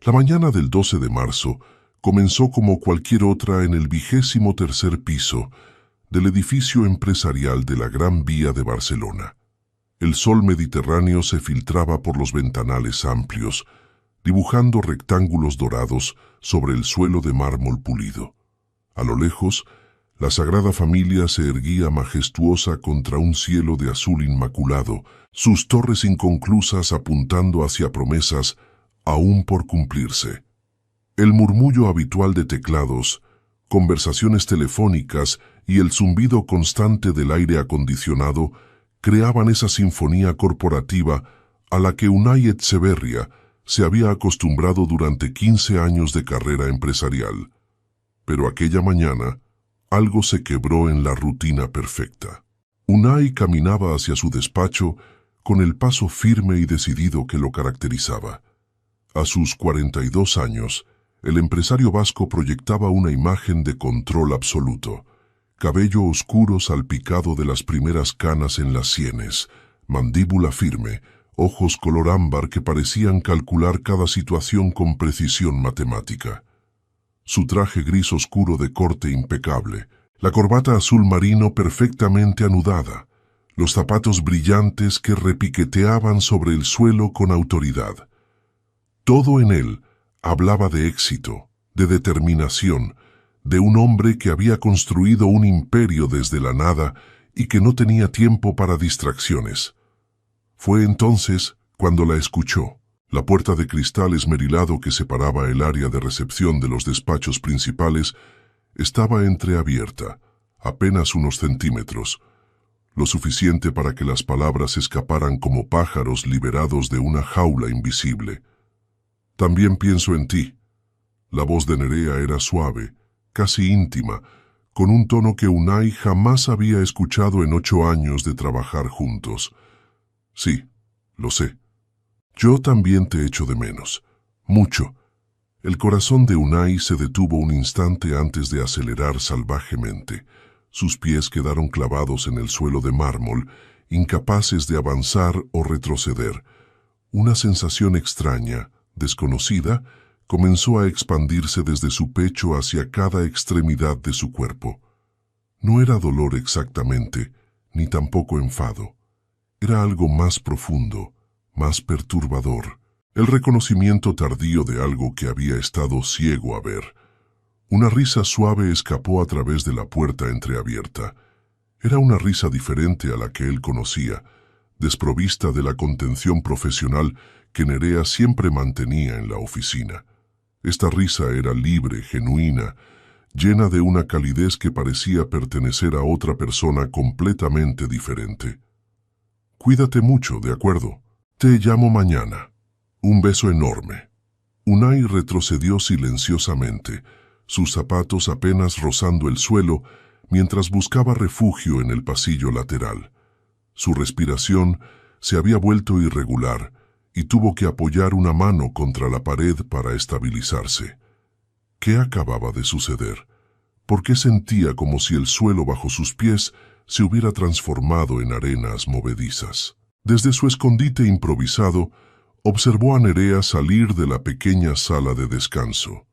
La mañana del 12 de marzo comenzó como cualquier otra en el 23º piso del edificio empresarial de la Gran Vía de Barcelona. El sol mediterráneo se filtraba por los ventanales amplios, dibujando rectángulos dorados sobre el suelo de mármol pulido. A lo lejos, la Sagrada Familia se erguía majestuosa contra un cielo de azul inmaculado, sus torres inconclusas apuntando hacia promesas aún por cumplirse. El murmullo habitual de teclados, conversaciones telefónicas y el zumbido constante del aire acondicionado creaban esa sinfonía corporativa a la que Unai Etxeberria se había acostumbrado durante 15 años de carrera empresarial. Pero aquella mañana, algo se quebró en la rutina perfecta. Unai caminaba hacia su despacho con el paso firme y decidido que lo caracterizaba. A sus 42 años, el empresario vasco proyectaba una imagen de control absoluto. Cabello oscuro salpicado de las primeras canas en las sienes, mandíbula firme, ojos color ámbar que parecían calcular cada situación con precisión matemática. Su traje gris oscuro de corte impecable, la corbata azul marino perfectamente anudada, los zapatos brillantes que repiqueteaban sobre el suelo con autoridad. Todo en él hablaba de éxito, de determinación, de un hombre que había construido un imperio desde la nada y que no tenía tiempo para distracciones. Fue entonces cuando la escuchó. La puerta de cristal esmerilado que separaba el área de recepción de los despachos principales estaba entreabierta, apenas unos centímetros, lo suficiente para que las palabras escaparan como pájaros liberados de una jaula invisible. «También pienso en ti». La voz de Nerea era suave, casi íntima, con un tono que Unai jamás había escuchado en 8 años de trabajar juntos. «Sí, lo sé. Yo también te echo de menos. Mucho». El corazón de Unai se detuvo un instante antes de acelerar salvajemente. Sus pies quedaron clavados en el suelo de mármol, incapaces de avanzar o retroceder. Una sensación extraña, desconocida, comenzó a expandirse desde su pecho hacia cada extremidad de su cuerpo. No era dolor exactamente, ni tampoco enfado. Era algo más profundo, más perturbador, el reconocimiento tardío de algo que había estado ciego a ver. Una risa suave escapó a través de la puerta entreabierta. Era una risa diferente a la que él conocía, desprovista de la contención profesional que Nerea siempre mantenía en la oficina. Esta risa era libre, genuina, llena de una calidez que parecía pertenecer a otra persona completamente diferente. «Cuídate mucho, ¿de acuerdo? Te llamo mañana». Un beso enorme. Unai retrocedió silenciosamente, sus zapatos apenas rozando el suelo, mientras buscaba refugio en el pasillo lateral. Su respiración se había vuelto irregular y tuvo que apoyar una mano contra la pared para estabilizarse. ¿Qué acababa de suceder? ¿Por qué sentía como si el suelo bajo sus pies se hubiera transformado en arenas movedizas? Desde su escondite improvisado, observó a Nerea salir de la pequeña sala de descanso.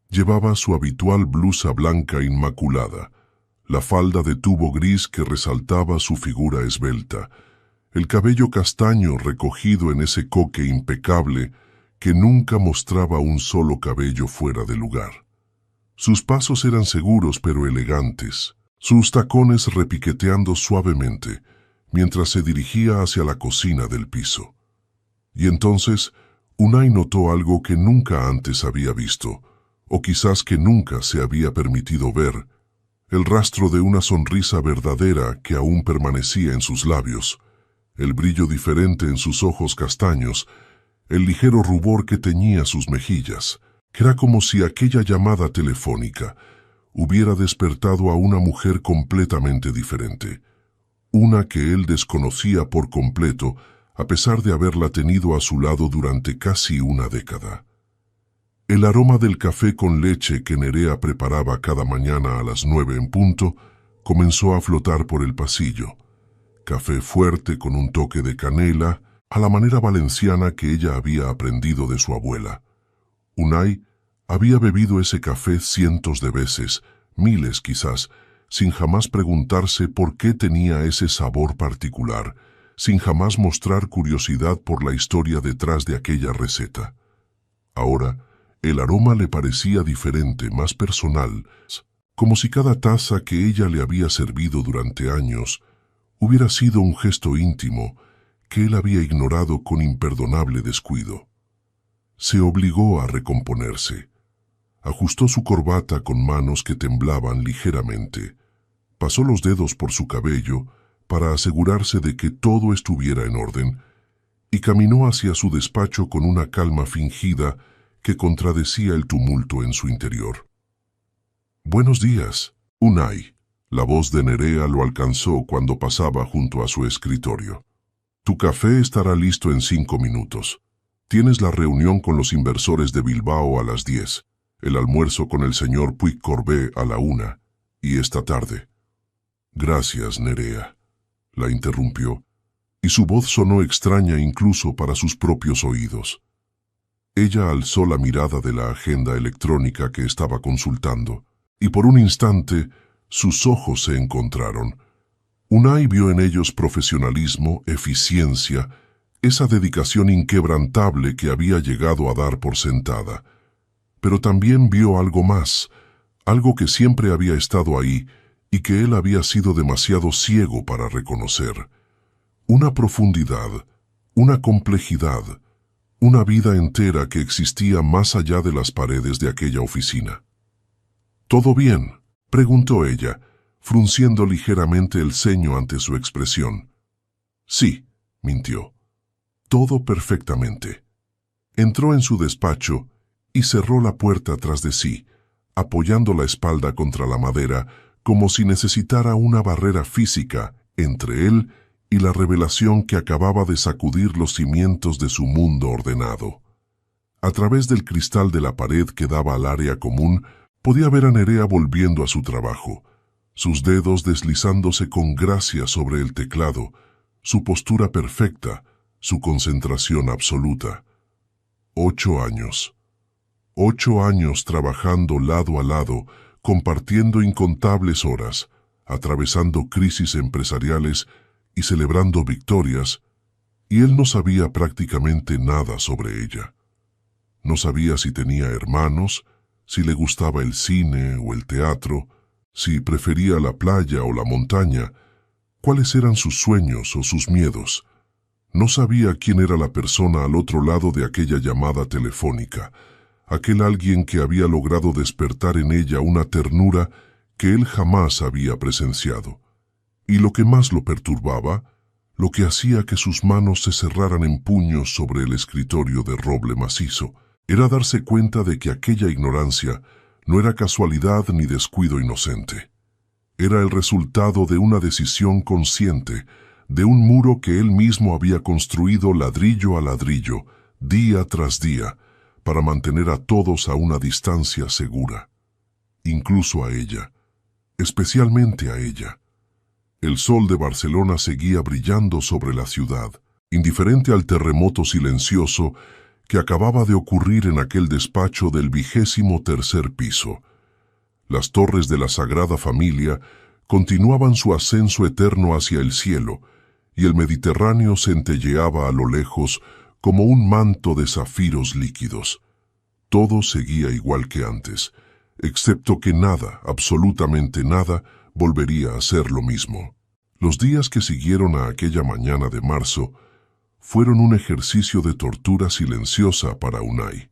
Llevaba su habitual blusa blanca inmaculada, la falda de tubo gris que resaltaba su figura esbelta, el cabello castaño recogido en ese coque impecable que nunca mostraba un solo cabello fuera de lugar. Sus pasos eran seguros pero elegantes, sus tacones repiqueteando suavemente, mientras se dirigía hacia la cocina del piso. Y entonces, Unai notó algo que nunca antes había visto, o quizás que nunca se había permitido ver, el rastro de una sonrisa verdadera que aún permanecía en sus labios, el brillo diferente en sus ojos castaños, el ligero rubor que teñía sus mejillas. Era como si aquella llamada telefónica hubiera despertado a una mujer completamente diferente, una que él desconocía por completo, a pesar de haberla tenido a su lado durante casi una década. El aroma del café con leche que Nerea preparaba cada mañana a las 9 en punto comenzó a flotar por el pasillo. Café fuerte con un toque de canela, a la manera valenciana que ella había aprendido de su abuela. Unai había bebido ese café cientos de veces, miles quizás, sin jamás preguntarse por qué tenía ese sabor particular, sin jamás mostrar curiosidad por la historia detrás de aquella receta. Ahora, el aroma le parecía diferente, más personal, como si cada taza que ella le había servido durante años hubiera sido un gesto íntimo que él había ignorado con imperdonable descuido. Se obligó a recomponerse. Ajustó su corbata con manos que temblaban ligeramente. Pasó los dedos por su cabello para asegurarse de que todo estuviera en orden y caminó hacia su despacho con una calma fingida que contradecía el tumulto en su interior. «Buenos días, Unai». La voz de Nerea lo alcanzó cuando pasaba junto a su escritorio. «Tu café estará listo en 5 minutos. Tienes la reunión con los inversores de Bilbao a las 10, el almuerzo con el señor Puig-Corbet a la 1, y esta tarde». «Gracias, Nerea», la interrumpió, y su voz sonó extraña incluso para sus propios oídos. Ella alzó la mirada de la agenda electrónica que estaba consultando, y por un instante sus ojos se encontraron. Unai vio en ellos profesionalismo, eficiencia, esa dedicación inquebrantable que había llegado a dar por sentada. Pero también vio algo más, algo que siempre había estado ahí y que él había sido demasiado ciego para reconocer. Una profundidad, una complejidad, una vida entera que existía más allá de las paredes de aquella oficina. «¿Todo bien?», preguntó ella, frunciendo ligeramente el ceño ante su expresión. «Sí», mintió. «Todo perfectamente». Entró en su despacho y cerró la puerta tras de sí, apoyando la espalda contra la madera como si necesitara una barrera física entre él y la revelación que acababa de sacudir los cimientos de su mundo ordenado. A través del cristal de la pared que daba al área común, podía ver a Nerea volviendo a su trabajo, sus dedos deslizándose con gracia sobre el teclado, su postura perfecta, su concentración absoluta. 8 años. 8 años trabajando lado a lado, compartiendo incontables horas, atravesando crisis empresariales y celebrando victorias, y él no sabía prácticamente nada sobre ella. No sabía si tenía hermanos, si le gustaba el cine o el teatro, si prefería la playa o la montaña, cuáles eran sus sueños o sus miedos. No sabía quién era la persona al otro lado de aquella llamada telefónica, aquel alguien que había logrado despertar en ella una ternura que él jamás había presenciado. Y lo que más lo perturbaba, lo que hacía que sus manos se cerraran en puños sobre el escritorio de roble macizo, era darse cuenta de que aquella ignorancia no era casualidad ni descuido inocente. Era el resultado de una decisión consciente, de un muro que él mismo había construido ladrillo a ladrillo, día tras día, para mantener a todos a una distancia segura, incluso a ella, especialmente a ella. El sol de Barcelona seguía brillando sobre la ciudad, indiferente al terremoto silencioso que acababa de ocurrir en aquel despacho del 23º piso. Las torres de la Sagrada Familia continuaban su ascenso eterno hacia el cielo, y el Mediterráneo centelleaba a lo lejos como un manto de zafiros líquidos. Todo seguía igual que antes, excepto que nada, absolutamente nada, volvería a ser lo mismo. Los días que siguieron a aquella mañana de marzo fueron un ejercicio de tortura silenciosa para Unai.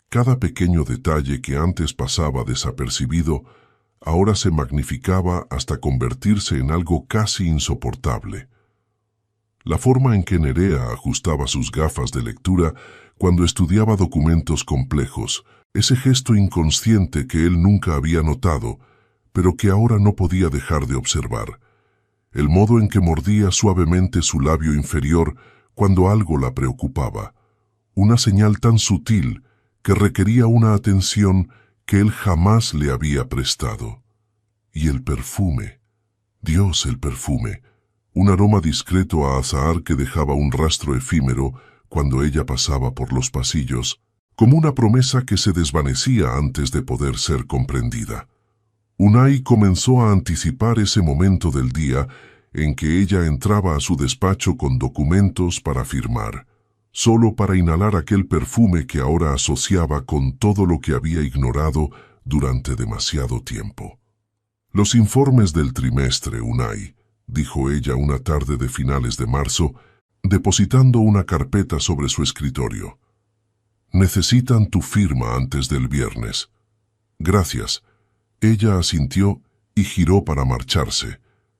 Cada pequeño detalle que antes pasaba desapercibido ahora se magnificaba hasta convertirse en algo casi insoportable. La forma en que Nerea ajustaba sus gafas de lectura cuando estudiaba documentos complejos, ese gesto inconsciente que él nunca había notado, pero que ahora no podía dejar de observar. El modo en que mordía suavemente su labio inferior cuando algo la preocupaba, una señal tan sutil que requería una atención que él jamás le había prestado. Y el perfume, Dios, el perfume, un aroma discreto a azahar que dejaba un rastro efímero cuando ella pasaba por los pasillos, como una promesa que se desvanecía antes de poder ser comprendida. Unai comenzó a anticipar ese momento del día en que ella entraba a su despacho con documentos para firmar, solo para inhalar aquel perfume que ahora asociaba con todo lo que había ignorado durante demasiado tiempo. «Los informes del trimestre, Unai», dijo ella una tarde de finales de marzo, depositando una carpeta sobre su escritorio. «Necesitan tu firma antes del viernes». «Gracias». Ella asintió y giró para marcharse,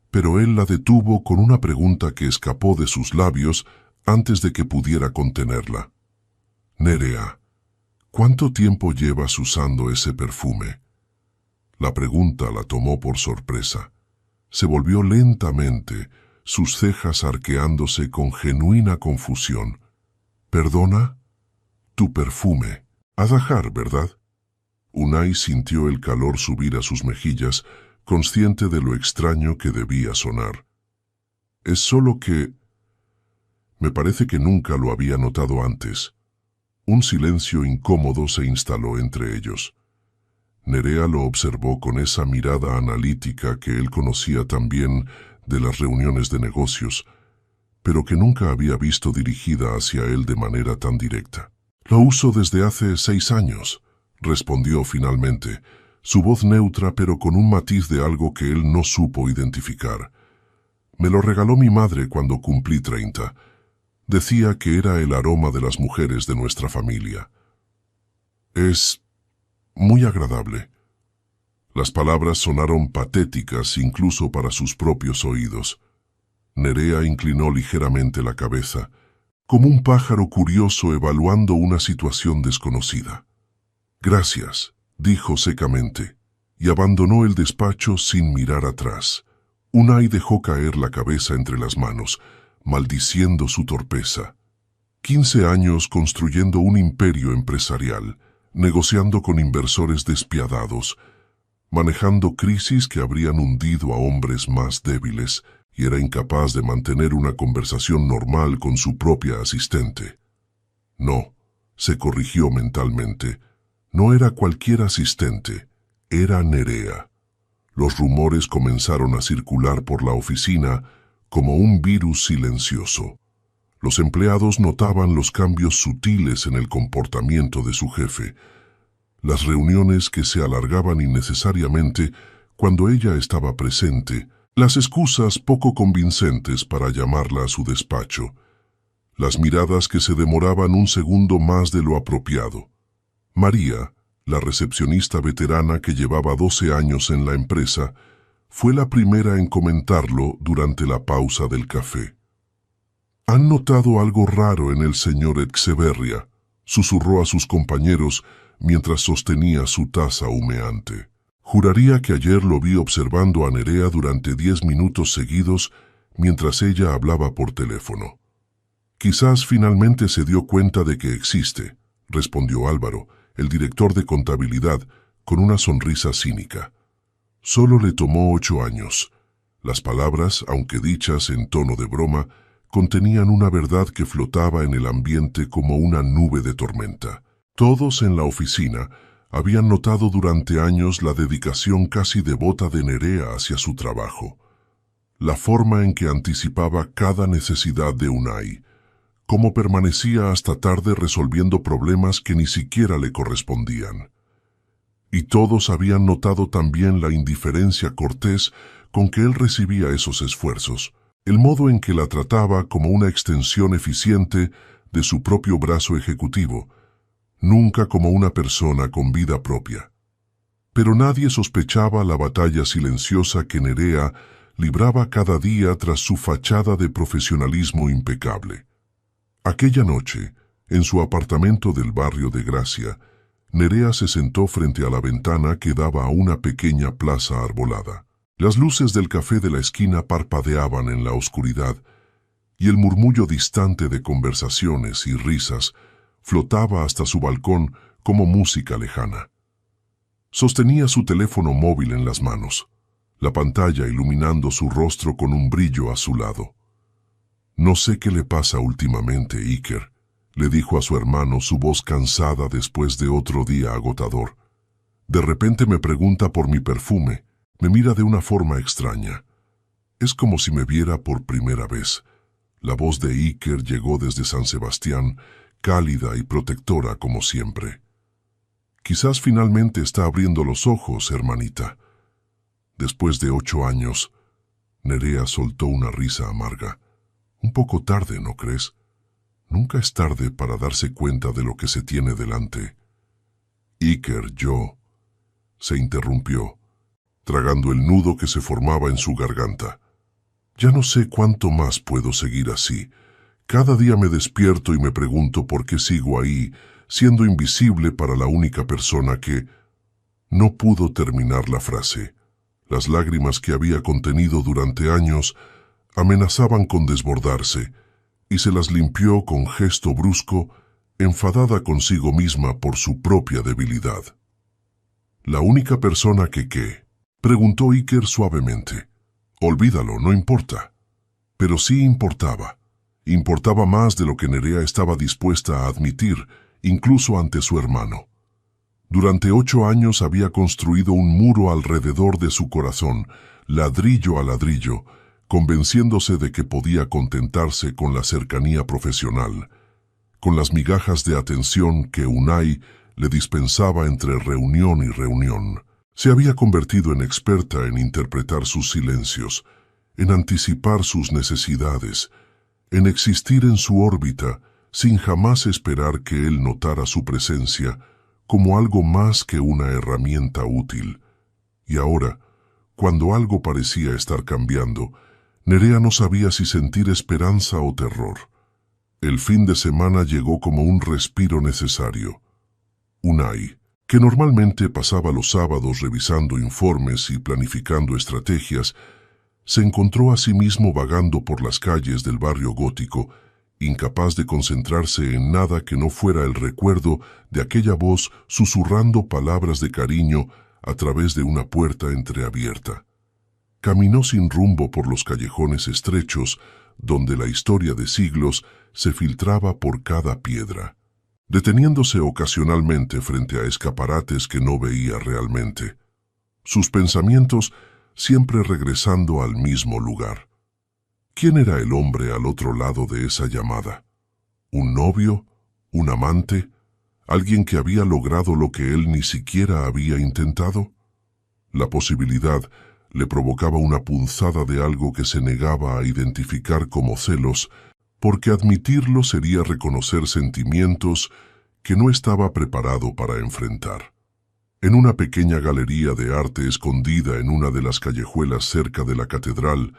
pero él la detuvo con una pregunta que escapó de sus labios antes de que pudiera contenerla. «Nerea, ¿cuánto tiempo llevas usando ese perfume?» La pregunta la tomó por sorpresa. Se volvió lentamente, sus cejas arqueándose con genuina confusión. «¿Perdona?» «Tu perfume. Adahar, ¿verdad?» Unai sintió el calor subir a sus mejillas, consciente de lo extraño que debía sonar. «Es solo que... me parece que nunca lo había notado antes». Un silencio incómodo se instaló entre ellos. Nerea lo observó con esa mirada analítica que él conocía también de las reuniones de negocios, pero que nunca había visto dirigida hacia él de manera tan directa. «Lo uso desde hace 6 años», respondió finalmente, su voz neutra pero con un matiz de algo que él no supo identificar. «Me lo regaló mi madre cuando cumplí 30. Decía que era el aroma de las mujeres de nuestra familia. Es muy agradable». Las palabras sonaron patéticas incluso para sus propios oídos. Nerea inclinó ligeramente la cabeza, como un pájaro curioso evaluando una situación desconocida. «Gracias», dijo secamente, y abandonó el despacho sin mirar atrás. Unai dejó caer la cabeza entre las manos, maldiciendo su torpeza. 15 años construyendo un imperio empresarial, negociando con inversores despiadados, manejando crisis que habrían hundido a hombres más débiles, y era incapaz de mantener una conversación normal con su propia asistente. No, se corrigió mentalmente. No era cualquier asistente, era Nerea. Los rumores comenzaron a circular por la oficina como un virus silencioso. Los empleados notaban los cambios sutiles en el comportamiento de su jefe, las reuniones que se alargaban innecesariamente cuando ella estaba presente, las excusas poco convincentes para llamarla a su despacho, las miradas que se demoraban un segundo más de lo apropiado. María, la recepcionista veterana que llevaba 12 años en la empresa, fue la primera en comentarlo durante la pausa del café. «¿Han notado algo raro en el señor Etxeberria?», susurró a sus compañeros mientras sostenía su taza humeante. «Juraría que ayer lo vi observando a Nerea durante 10 minutos seguidos mientras ella hablaba por teléfono». «Quizás finalmente se dio cuenta de que existe», respondió Álvaro, el director de contabilidad, con una sonrisa cínica. «Solo le tomó 8 años». Las palabras, aunque dichas en tono de broma, contenían una verdad que flotaba en el ambiente como una nube de tormenta. Todos en la oficina habían notado durante años la dedicación casi devota de Nerea hacia su trabajo, la forma en que anticipaba cada necesidad de Unai, cómo permanecía hasta tarde resolviendo problemas que ni siquiera le correspondían. Y todos habían notado también la indiferencia cortés con que él recibía esos esfuerzos, el modo en que la trataba como una extensión eficiente de su propio brazo ejecutivo, nunca como una persona con vida propia. Pero nadie sospechaba la batalla silenciosa que Nerea libraba cada día tras su fachada de profesionalismo impecable. Aquella noche, en su apartamento del barrio de Gracia, Nerea se sentó frente a la ventana que daba a una pequeña plaza arbolada. Las luces del café de la esquina parpadeaban en la oscuridad, y el murmullo distante de conversaciones y risas flotaba hasta su balcón como música lejana. Sostenía su teléfono móvil en las manos, la pantalla iluminando su rostro con un brillo azulado. «No sé qué le pasa últimamente, Iker», le dijo a su hermano, su voz cansada después de otro día agotador. De repente me pregunta por mi perfume, me mira de una forma extraña. Es como si me viera por primera vez. La voz de Iker llegó desde San Sebastián, cálida y protectora como siempre. Quizás finalmente está abriendo los ojos, hermanita. Después de 8 años, Nerea soltó una risa amarga. Un poco tarde, ¿no crees? Nunca es tarde para darse cuenta de lo que se tiene delante. Iker, se interrumpió, tragando el nudo que se formaba en su garganta. Ya no sé cuánto más puedo seguir así. Cada día me despierto y me pregunto por qué sigo ahí, siendo invisible para la única persona que... No pudo terminar la frase. Las lágrimas que había contenido durante años amenazaban con desbordarse, y se las limpió con gesto brusco, enfadada consigo misma por su propia debilidad. ¿La única persona que qué? Preguntó Iker suavemente. Olvídalo, no importa. Pero sí importaba. Importaba más de lo que Nerea estaba dispuesta a admitir, incluso ante su hermano. Durante 8 años había construido un muro alrededor de su corazón, ladrillo a ladrillo, convenciéndose de que podía contentarse con la cercanía profesional, con las migajas de atención que Unai le dispensaba entre reunión y reunión. Se había convertido en experta en interpretar sus silencios, en anticipar sus necesidades, en existir en su órbita sin jamás esperar que él notara su presencia como algo más que una herramienta útil. Y ahora, cuando algo parecía estar cambiando, Nerea no sabía si sentir esperanza o terror. El fin de semana llegó como un respiro necesario. Unai, que normalmente pasaba los sábados revisando informes y planificando estrategias, se encontró a sí mismo vagando por las calles del barrio gótico, incapaz de concentrarse en nada que no fuera el recuerdo de aquella voz susurrando palabras de cariño a través de una puerta entreabierta. Caminó sin rumbo por los callejones estrechos, donde la historia de siglos se filtraba por cada piedra, deteniéndose ocasionalmente frente a escaparates que no veía realmente. Sus pensamientos siempre regresando al mismo lugar. ¿Quién era el hombre al otro lado de esa llamada? ¿Un novio? ¿Un amante? ¿Alguien que había logrado lo que él ni siquiera había intentado? La posibilidad le provocaba una punzada de algo que se negaba a identificar como celos, porque admitirlo sería reconocer sentimientos que no estaba preparado para enfrentar. En una pequeña galería de arte escondida en una de las callejuelas cerca de la catedral,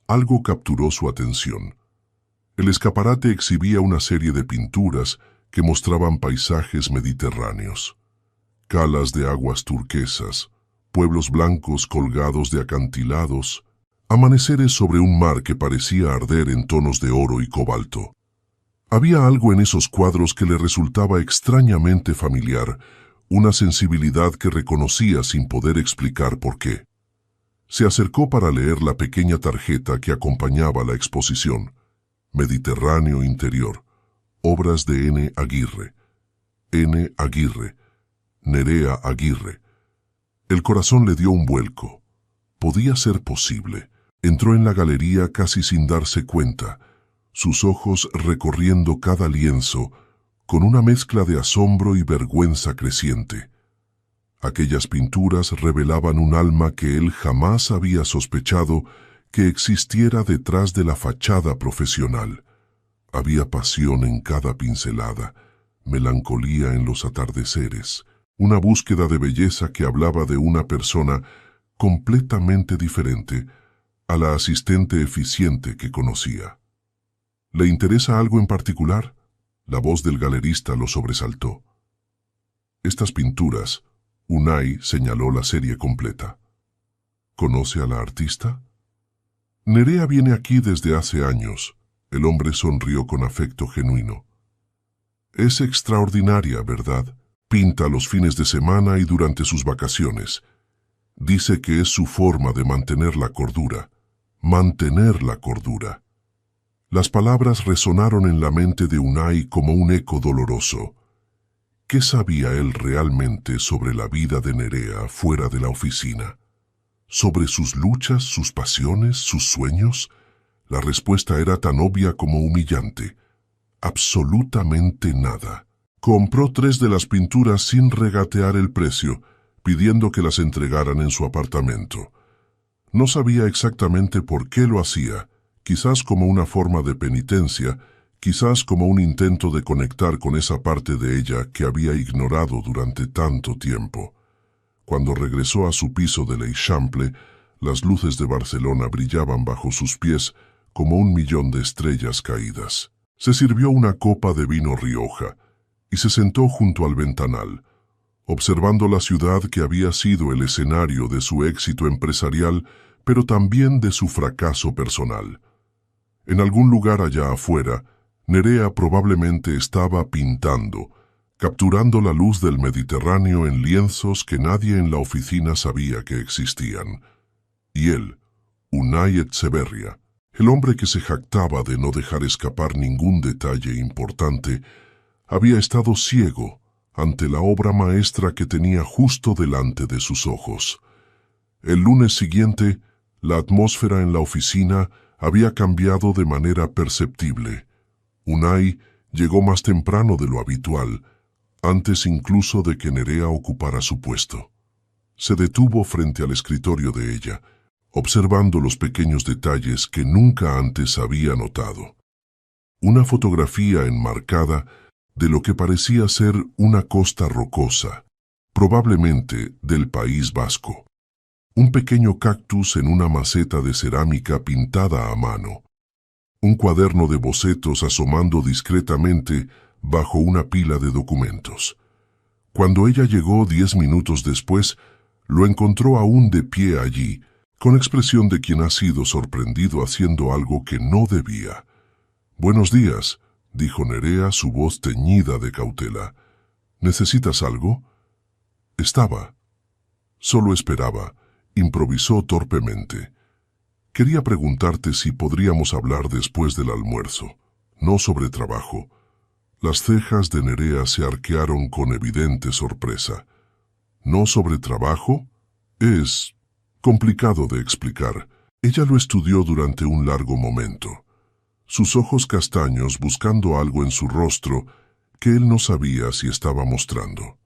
algo capturó su atención. El escaparate exhibía una serie de pinturas que mostraban paisajes mediterráneos, calas de aguas turquesas, pueblos blancos colgados de acantilados, amaneceres sobre un mar que parecía arder en tonos de oro y cobalto. Había algo en esos cuadros que le resultaba extrañamente familiar, una sensibilidad que reconocía sin poder explicar por qué. Se acercó para leer la pequeña tarjeta que acompañaba la exposición. Mediterráneo Interior. Obras de N. Aguirre. N. Aguirre. Nerea Aguirre. El corazón le dio un vuelco. Podía ser posible. Entró en la galería casi sin darse cuenta, sus ojos recorriendo cada lienzo, con una mezcla de asombro y vergüenza creciente. Aquellas pinturas revelaban un alma que él jamás había sospechado que existiera detrás de la fachada profesional. Había pasión en cada pincelada, melancolía en los atardeceres, una búsqueda de belleza que hablaba de una persona completamente diferente a la asistente eficiente que conocía. ¿Le interesa algo en particular? La voz del galerista lo sobresaltó. Estas pinturas, Unai señaló la serie completa. ¿Conoce a la artista? Nerea viene aquí desde hace años. El hombre sonrió con afecto genuino. Es extraordinaria, ¿verdad? Pinta los fines de semana y durante sus vacaciones. Dice que es su forma de mantener la cordura. Mantener la cordura. Las palabras resonaron en la mente de Unai como un eco doloroso. ¿Qué sabía él realmente sobre la vida de Nerea fuera de la oficina? ¿Sobre sus luchas, sus pasiones, sus sueños? La respuesta era tan obvia como humillante. Absolutamente nada. Compró 3 de las pinturas sin regatear el precio, pidiendo que las entregaran en su apartamento. No sabía exactamente por qué lo hacía, quizás como una forma de penitencia, quizás como un intento de conectar con esa parte de ella que había ignorado durante tanto tiempo. Cuando regresó a su piso de l'Eixample, las luces de Barcelona brillaban bajo sus pies como 1.000.000 de estrellas caídas. Se sirvió una copa de vino Rioja y se sentó junto al ventanal, observando la ciudad que había sido el escenario de su éxito empresarial, pero también de su fracaso personal. En algún lugar allá afuera, Nerea probablemente estaba pintando, capturando la luz del Mediterráneo en lienzos que nadie en la oficina sabía que existían. Y él, Unai Etxeberria, el hombre que se jactaba de no dejar escapar ningún detalle importante, había estado ciego ante la obra maestra que tenía justo delante de sus ojos. El lunes siguiente, la atmósfera en la oficina había cambiado de manera perceptible. Unai llegó más temprano de lo habitual, antes incluso de que Nerea ocupara su puesto. Se detuvo frente al escritorio de ella, observando los pequeños detalles que nunca antes había notado. Una fotografía enmarcada de lo que parecía ser una costa rocosa, probablemente del País Vasco. Un pequeño cactus en una maceta de cerámica pintada a mano. Un cuaderno de bocetos asomando discretamente bajo una pila de documentos. Cuando ella llegó 10 minutos después, lo encontró aún de pie allí, con expresión de quien ha sido sorprendido haciendo algo que no debía. «Buenos días», dijo Nerea, su voz teñida de cautela. «¿Necesitas algo?» Estaba. Solo esperaba. Improvisó torpemente. «Quería preguntarte si podríamos hablar después del almuerzo, no sobre trabajo». Las cejas de Nerea se arquearon con evidente sorpresa. ¿No sobre trabajo? Es complicado de explicar. Ella lo estudió durante un largo momento. Sus ojos castaños buscando algo en su rostro que él no sabía si estaba mostrando.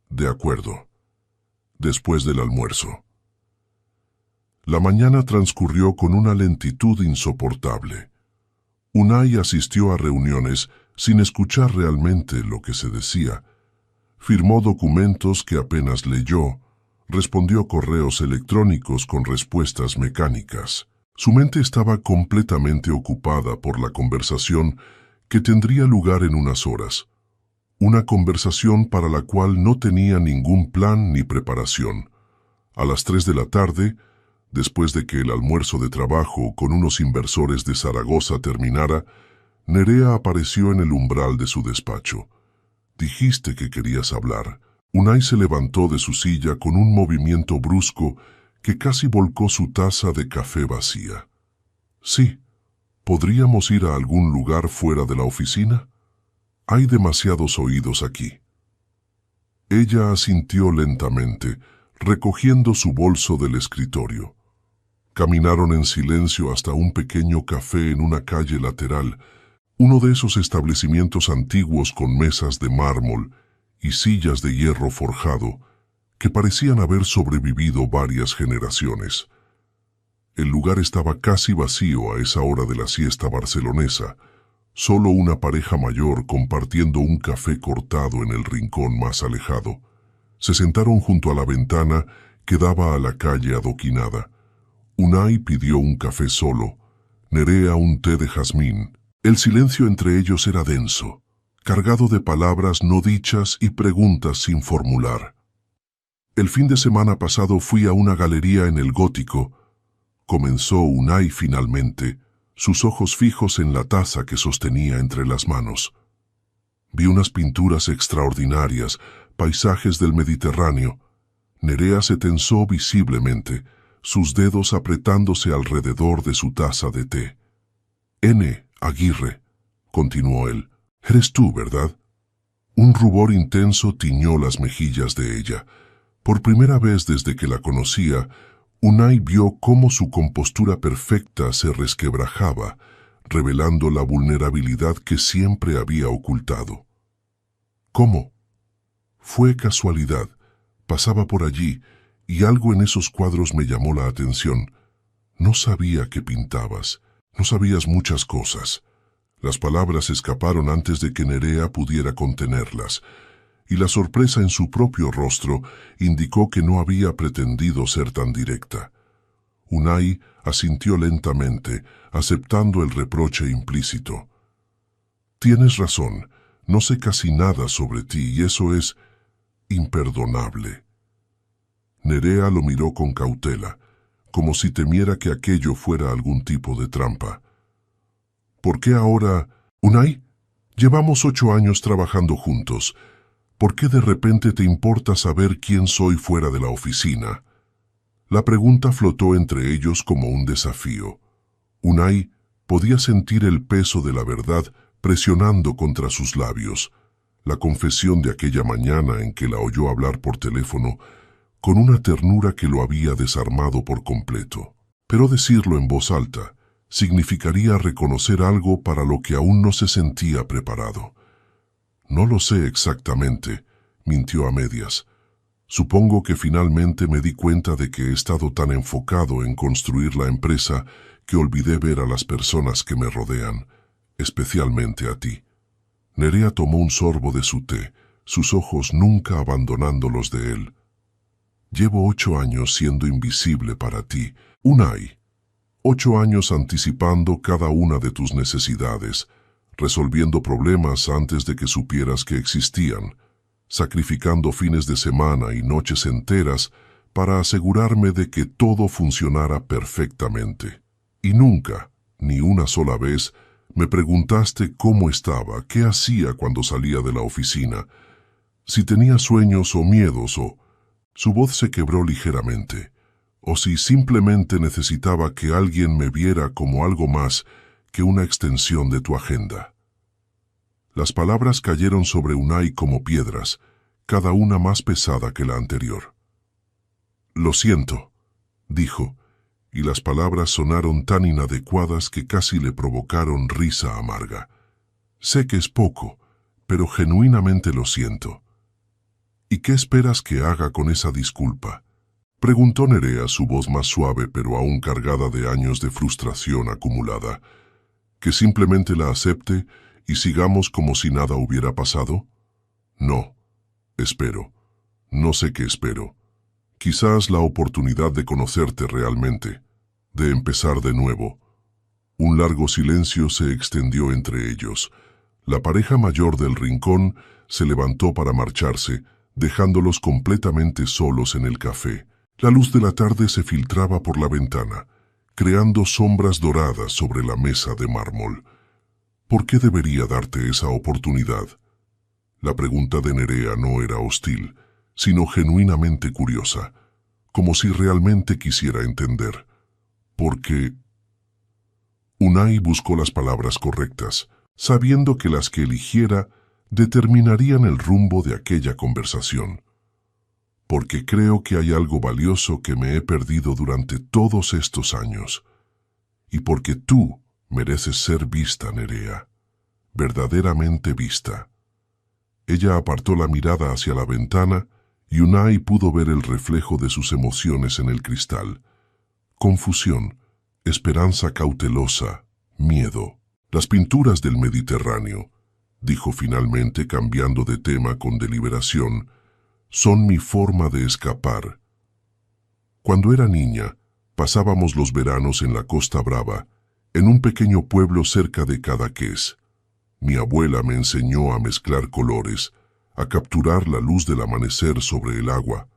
De acuerdo. Después del almuerzo. La mañana transcurrió con una lentitud insoportable. Unai asistió a reuniones sin escuchar realmente lo que se decía. Firmó documentos que apenas leyó, respondió correos electrónicos con respuestas mecánicas. Su mente estaba completamente ocupada por la conversación que tendría lugar en unas horas. Una conversación para la cual no tenía ningún plan ni preparación. A las 3 de la tarde, después de que el almuerzo de trabajo con unos inversores de Zaragoza terminara, Nerea apareció en el umbral de su despacho. «Dijiste que querías hablar». Unai se levantó de su silla con un movimiento brusco que casi volcó su taza de café vacía. «Sí. ¿Podríamos ir a algún lugar fuera de la oficina? Hay demasiados oídos aquí». Ella asintió lentamente, recogiendo su bolso del escritorio. Caminaron en silencio hasta un pequeño café en una calle lateral, uno de esos establecimientos antiguos con mesas de mármol y sillas de hierro forjado que parecían haber sobrevivido varias generaciones. El lugar estaba casi vacío a esa hora de la siesta barcelonesa, solo una pareja mayor compartiendo un café cortado en el rincón más alejado. Se sentaron junto a la ventana que daba a la calle adoquinada. Unai pidió un café solo, Nerea un té de jazmín. El silencio entre ellos era denso, cargado de palabras no dichas y preguntas sin formular. «El fin de semana pasado fui a una galería en el Gótico», comenzó Unai finalmente, sus ojos fijos en la taza que sostenía entre las manos. «Vi unas pinturas extraordinarias, paisajes del Mediterráneo». Nerea se tensó visiblemente, sus dedos apretándose alrededor de su taza de té. N. Aguirre, continuó él. Eres tú, ¿verdad? Un rubor intenso tiñó las mejillas de ella. Por primera vez desde que la conocía, Unai vio cómo su compostura perfecta se resquebrajaba, revelando la vulnerabilidad que siempre había ocultado. ¿Cómo? Fue casualidad. Pasaba por allí, y algo en esos cuadros me llamó la atención. No sabía que pintabas. No sabías muchas cosas. Las palabras escaparon antes de que Nerea pudiera contenerlas, y la sorpresa en su propio rostro indicó que no había pretendido ser tan directa. Unai asintió lentamente, aceptando el reproche implícito. Tienes razón, no sé casi nada sobre ti y eso es imperdonable. Nerea lo miró con cautela, como si temiera que aquello fuera algún tipo de trampa. ¿Por qué ahora, Unai? Llevamos 8 años trabajando juntos. ¿Por qué de repente te importa saber quién soy fuera de la oficina? La pregunta flotó entre ellos como un desafío. Unai podía sentir el peso de la verdad presionando contra sus labios, la confesión de aquella mañana en que la oyó hablar por teléfono con una ternura que lo había desarmado por completo. Pero decirlo en voz alta significaría reconocer algo para lo que aún no se sentía preparado. No lo sé exactamente, mintió a medias. Supongo que finalmente me di cuenta de que he estado tan enfocado en construir la empresa que olvidé ver a las personas que me rodean, especialmente a ti. Nerea tomó un sorbo de su té, sus ojos nunca abandonando los de él. Llevo 8 años siendo invisible para ti, Unai. 8 años anticipando cada una de tus necesidades, resolviendo problemas antes de que supieras que existían, sacrificando fines de semana y noches enteras para asegurarme de que todo funcionara perfectamente. Y nunca, ni una sola vez, me preguntaste cómo estaba, qué hacía cuando salía de la oficina, si tenía sueños o miedos o... Su voz se quebró ligeramente, o si simplemente necesitaba que alguien me viera como algo más que una extensión de tu agenda. Las palabras cayeron sobre Unai como piedras, cada una más pesada que la anterior. Lo siento, dijo, y las palabras sonaron tan inadecuadas que casi le provocaron risa amarga. Sé que es poco, pero genuinamente lo siento. ¿Y qué esperas que haga con esa disculpa? Preguntó Nerea, su voz más suave pero aún cargada de años de frustración acumulada. ¿Que simplemente la acepte y sigamos como si nada hubiera pasado? No. Espero. No sé qué espero. Quizás la oportunidad de conocerte realmente, de empezar de nuevo. Un largo silencio se extendió entre ellos. La pareja mayor del rincón se levantó para marcharse, dejándolos completamente solos en el café. La luz de la tarde se filtraba por la ventana, creando sombras doradas sobre la mesa de mármol. ¿Por qué debería darte esa oportunidad? La pregunta de Nerea no era hostil, sino genuinamente curiosa, como si realmente quisiera entender. Porque... Unai buscó las palabras correctas, sabiendo que las que eligiera determinarían el rumbo de aquella conversación. Porque creo que hay algo valioso que me he perdido durante todos estos años. Y porque tú mereces ser vista, Nerea. Verdaderamente vista. Ella apartó la mirada hacia la ventana y Unai pudo ver el reflejo de sus emociones en el cristal. Confusión, esperanza cautelosa, miedo. Las pinturas del Mediterráneo, dijo finalmente cambiando de tema con deliberación, son mi forma de escapar. Cuando era niña, pasábamos los veranos en la Costa Brava, en un pequeño pueblo cerca de Cadaqués. Mi abuela me enseñó a mezclar colores, a capturar la luz del amanecer sobre el agua.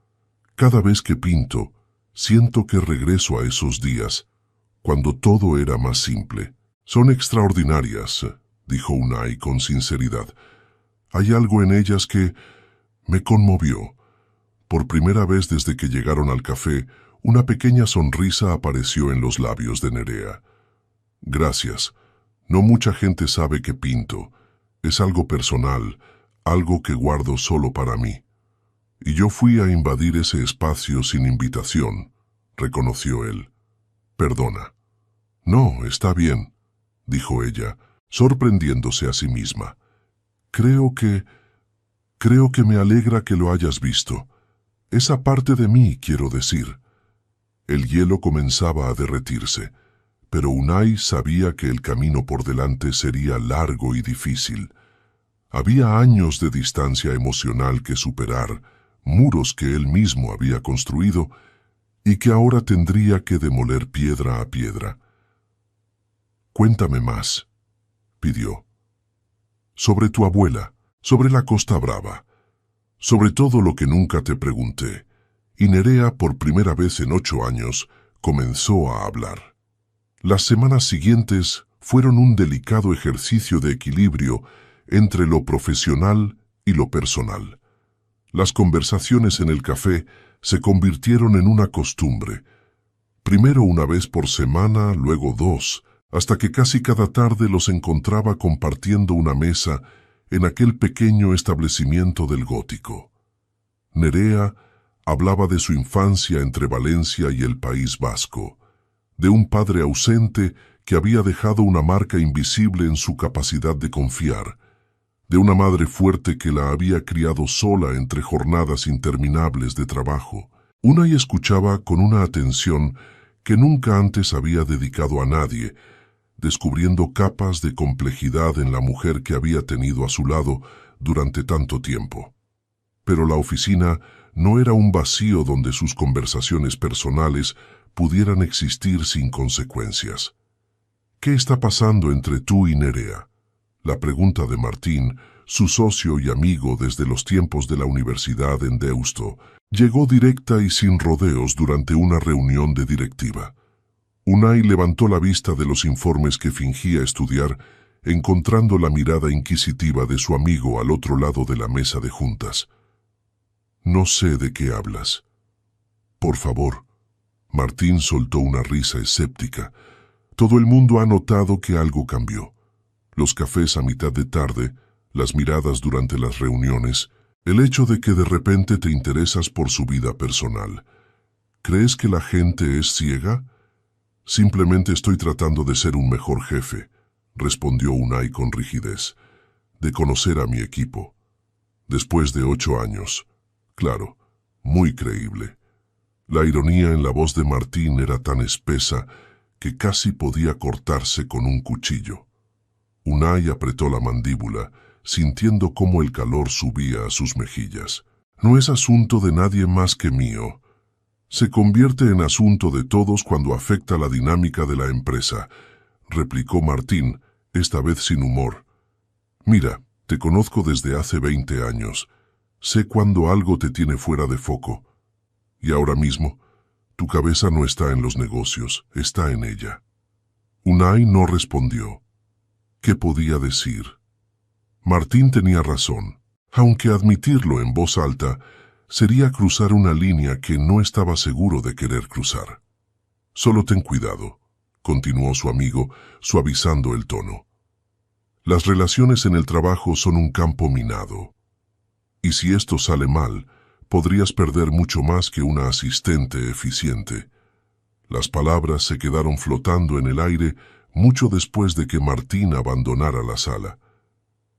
Cada vez que pinto, siento que regreso a esos días, cuando todo era más simple. Son extraordinarias, dijo Unai con sinceridad. Hay algo en ellas que me conmovió. Por primera vez desde que llegaron al café, una pequeña sonrisa apareció en los labios de Nerea. Gracias. No mucha gente sabe que pinto. Es algo personal, algo que guardo solo para mí. Y yo fui a invadir ese espacio sin invitación, reconoció él. Perdona. No, está bien, dijo ella, sorprendiéndose a sí misma. Creo que me alegra que lo hayas visto. Esa parte de mí, quiero decir. El hielo comenzaba a derretirse, pero Unai sabía que el camino por delante sería largo y difícil. Había años de distancia emocional que superar, muros que él mismo había construido y que ahora tendría que demoler piedra a piedra. Cuéntame más, pidió. Sobre tu abuela, sobre la Costa Brava, sobre todo lo que nunca te pregunté. Y Nerea, por primera vez en 8 años, comenzó a hablar. Las semanas siguientes fueron un delicado ejercicio de equilibrio entre lo profesional y lo personal. Las conversaciones en el café se convirtieron en una costumbre. Primero una vez por semana, luego 2, hasta que casi cada tarde los encontraba compartiendo una mesa en aquel pequeño establecimiento del Gótico. Nerea hablaba de su infancia entre Valencia y el País Vasco, de un padre ausente que había dejado una marca invisible en su capacidad de confiar, de una madre fuerte que la había criado sola entre jornadas interminables de trabajo. Unai escuchaba con una atención que nunca antes había dedicado a nadie, descubriendo capas de complejidad en la mujer que había tenido a su lado durante tanto tiempo. Pero la oficina no era un vacío donde sus conversaciones personales pudieran existir sin consecuencias. ¿Qué está pasando entre tú y Nerea? La pregunta de Martín, su socio y amigo desde los tiempos de la universidad en Deusto, llegó directa y sin rodeos durante una reunión de directiva. Unai levantó la vista de los informes que fingía estudiar, encontrando la mirada inquisitiva de su amigo al otro lado de la mesa de juntas. No sé de qué hablas. Por favor. Martín soltó una risa escéptica. Todo el mundo ha notado que algo cambió. Los cafés a mitad de tarde, las miradas durante las reuniones, el hecho de que de repente te interesas por su vida personal. ¿Crees que la gente es ciega? Simplemente estoy tratando de ser un mejor jefe, respondió Unai con rigidez, de conocer a mi equipo. Después de 8 años. Claro, muy creíble. La ironía en la voz de Martín era tan espesa que casi podía cortarse con un cuchillo. Unai apretó la mandíbula, sintiendo cómo el calor subía a sus mejillas. No es asunto de nadie más que mío. Se convierte en asunto de todos cuando afecta la dinámica de la empresa, replicó Martín, esta vez sin humor. Mira, te conozco desde hace 20 años. Sé cuando algo te tiene fuera de foco. Y ahora mismo, tu cabeza no está en los negocios, está en ella. Unai no respondió. ¿Qué podía decir? Martín tenía razón, aunque admitirlo en voz alta sería cruzar una línea que no estaba seguro de querer cruzar. Solo ten cuidado, continuó su amigo, suavizando el tono. Las relaciones en el trabajo son un campo minado. Y si esto sale mal, podrías perder mucho más que una asistente eficiente. Las palabras se quedaron flotando en el aire mucho después de que Martín abandonara la sala.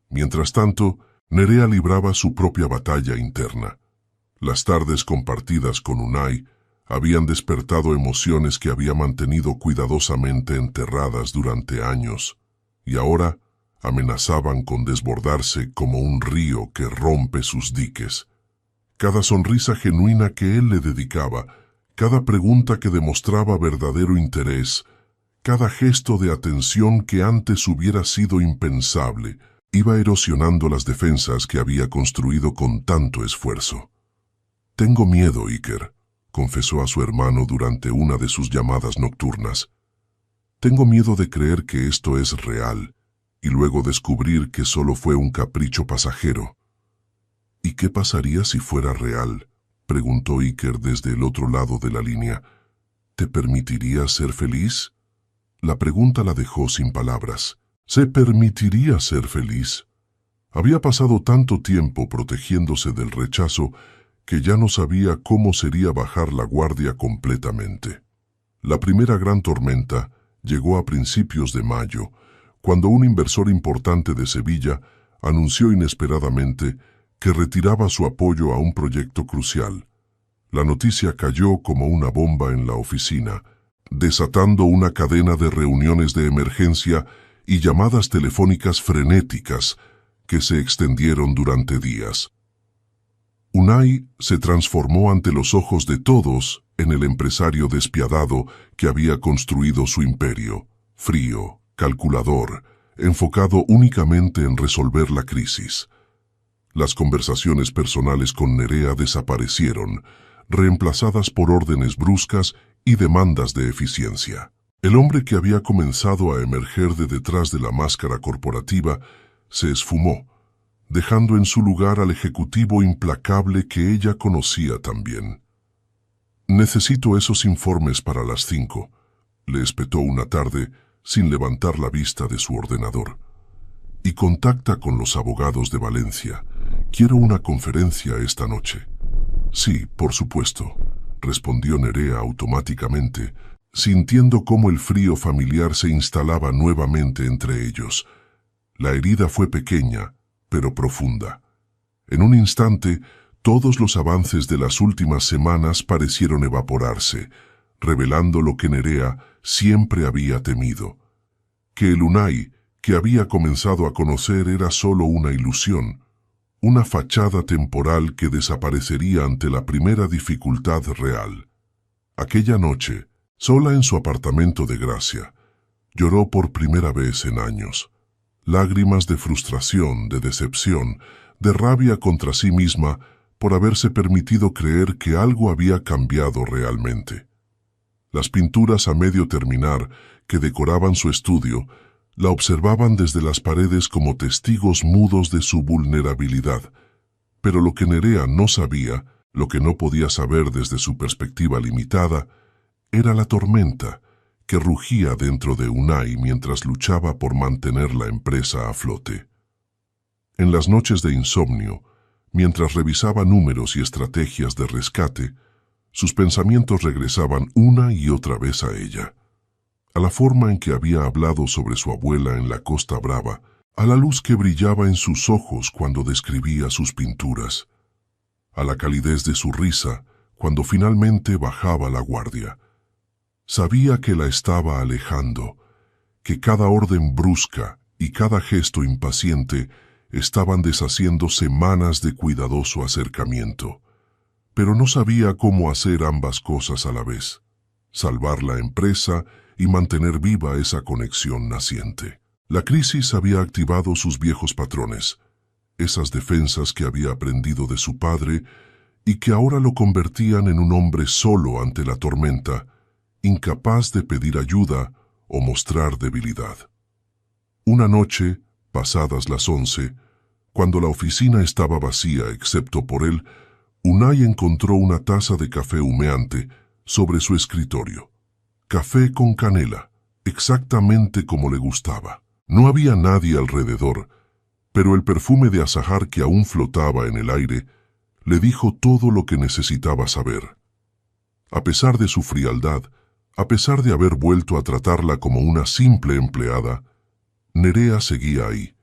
Mientras tanto, Nerea libraba su propia batalla interna. Las tardes compartidas con Unai habían despertado emociones que había mantenido cuidadosamente enterradas durante años, y ahora amenazaban con desbordarse como un río que rompe sus diques. Cada sonrisa genuina que él le dedicaba, cada pregunta que demostraba verdadero interés, cada gesto de atención que antes hubiera sido impensable, iba erosionando las defensas que había construido con tanto esfuerzo. «Tengo miedo, Iker», confesó a su hermano durante una de sus llamadas nocturnas. «Tengo miedo de creer que esto es real y luego descubrir que solo fue un capricho pasajero». «¿Y qué pasaría si fuera real?», preguntó Iker desde el otro lado de la línea. «¿Te permitirías ser feliz?». La pregunta la dejó sin palabras. ¿Se permitiría ser feliz? Había pasado tanto tiempo protegiéndose del rechazo que ya no sabía cómo sería bajar la guardia completamente. La primera gran tormenta llegó a principios de mayo, cuando un inversor importante de Sevilla anunció inesperadamente que retiraba su apoyo a un proyecto crucial. La noticia cayó como una bomba en la oficina, desatando una cadena de reuniones de emergencia y llamadas telefónicas frenéticas que se extendieron durante días. Unai se transformó ante los ojos de todos en el empresario despiadado que había construido su imperio, frío, calculador, enfocado únicamente en resolver la crisis. Las conversaciones personales con Nerea desaparecieron, reemplazadas por órdenes bruscas y demandas de eficiencia. El hombre que había comenzado a emerger de detrás de la máscara corporativa se esfumó, dejando en su lugar al ejecutivo implacable que ella conocía también. «Necesito esos informes para las 5», le espetó una tarde sin levantar la vista de su ordenador. «Y contacta con los abogados de Valencia. Quiero una conferencia esta noche». «Sí, por supuesto», respondió Nerea automáticamente, sintiendo cómo el frío familiar se instalaba nuevamente entre ellos. La herida fue pequeña, pero profunda. En un instante, todos los avances de las últimas semanas parecieron evaporarse, revelando lo que Nerea siempre había temido: que el Unai que había comenzado a conocer era solo una ilusión, una fachada temporal que desaparecería ante la primera dificultad real. Aquella noche, sola en su apartamento de Gracia, lloró por primera vez en años. Lágrimas de frustración, de decepción, de rabia contra sí misma por haberse permitido creer que algo había cambiado realmente. Las pinturas a medio terminar que decoraban su estudio la observaban desde las paredes como testigos mudos de su vulnerabilidad. Pero lo que Nerea no sabía, lo que no podía saber desde su perspectiva limitada, era la tormenta que rugía dentro de Unai mientras luchaba por mantener la empresa a flote. En las noches de insomnio, mientras revisaba números y estrategias de rescate, sus pensamientos regresaban una y otra vez a ella, a la forma en que había hablado sobre su abuela en la Costa Brava, a la luz que brillaba en sus ojos cuando describía sus pinturas, a la calidez de su risa cuando finalmente bajaba la guardia. Sabía que la estaba alejando, que cada orden brusca y cada gesto impaciente estaban deshaciendo semanas de cuidadoso acercamiento, pero no sabía cómo hacer ambas cosas a la vez: salvar la empresa y mantener viva esa conexión naciente. La crisis había activado sus viejos patrones, esas defensas que había aprendido de su padre y que ahora lo convertían en un hombre solo ante la tormenta, incapaz de pedir ayuda o mostrar debilidad. Una noche, pasadas las 11, cuando la oficina estaba vacía excepto por él, Unai encontró una taza de café humeante sobre su escritorio. Café con canela, exactamente como le gustaba. No había nadie alrededor, pero el perfume de azahar que aún flotaba en el aire le dijo todo lo que necesitaba saber. A pesar de su frialdad, a pesar de haber vuelto a tratarla como una simple empleada, Nerea seguía ahí.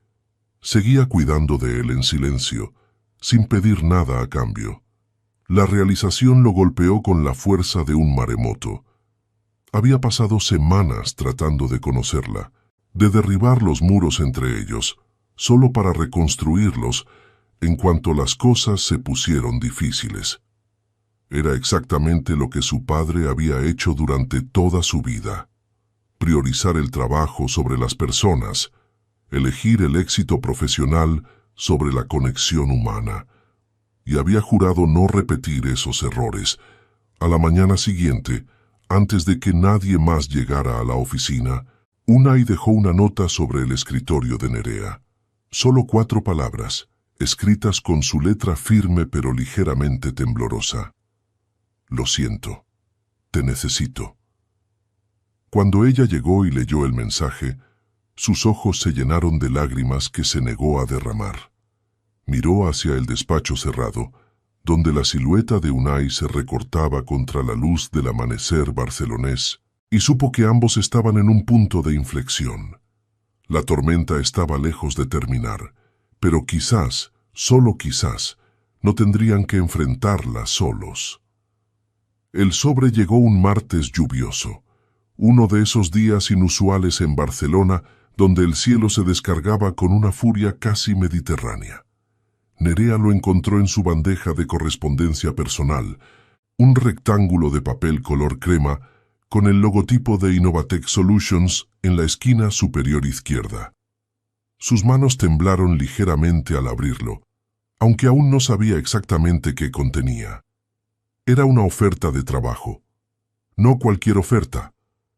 Seguía cuidando de él en silencio, sin pedir nada a cambio. La realización lo golpeó con la fuerza de un maremoto. Había pasado semanas tratando de conocerla, de derribar los muros entre ellos, solo para reconstruirlos en cuanto las cosas se pusieron difíciles. Era exactamente lo que su padre había hecho durante toda su vida: priorizar el trabajo sobre las personas, elegir el éxito profesional sobre la conexión humana. Y había jurado no repetir esos errores. A la mañana siguiente, antes de que nadie más llegara a la oficina, Unai dejó una nota sobre el escritorio de Nerea. Solo 4 palabras, escritas con su letra firme pero ligeramente temblorosa. «Lo siento. Te necesito». Cuando ella llegó y leyó el mensaje, Sus ojos se llenaron de lágrimas que se negó a derramar. Miró hacia el despacho cerrado, donde la silueta de Unai se recortaba contra la luz del amanecer barcelonés, y supo que ambos estaban en un punto de inflexión. La tormenta estaba lejos de terminar, pero quizás, solo quizás, no tendrían que enfrentarla solos. El sobre llegó un martes lluvioso, uno de esos días inusuales en Barcelona donde el cielo se descargaba con una furia casi mediterránea. Nerea lo encontró en su bandeja de correspondencia personal, un rectángulo de papel color crema con el logotipo de Innovatech Solutions en la esquina superior izquierda. Sus manos temblaron ligeramente al abrirlo, aunque aún no sabía exactamente qué contenía. Era una oferta de trabajo. No cualquier oferta.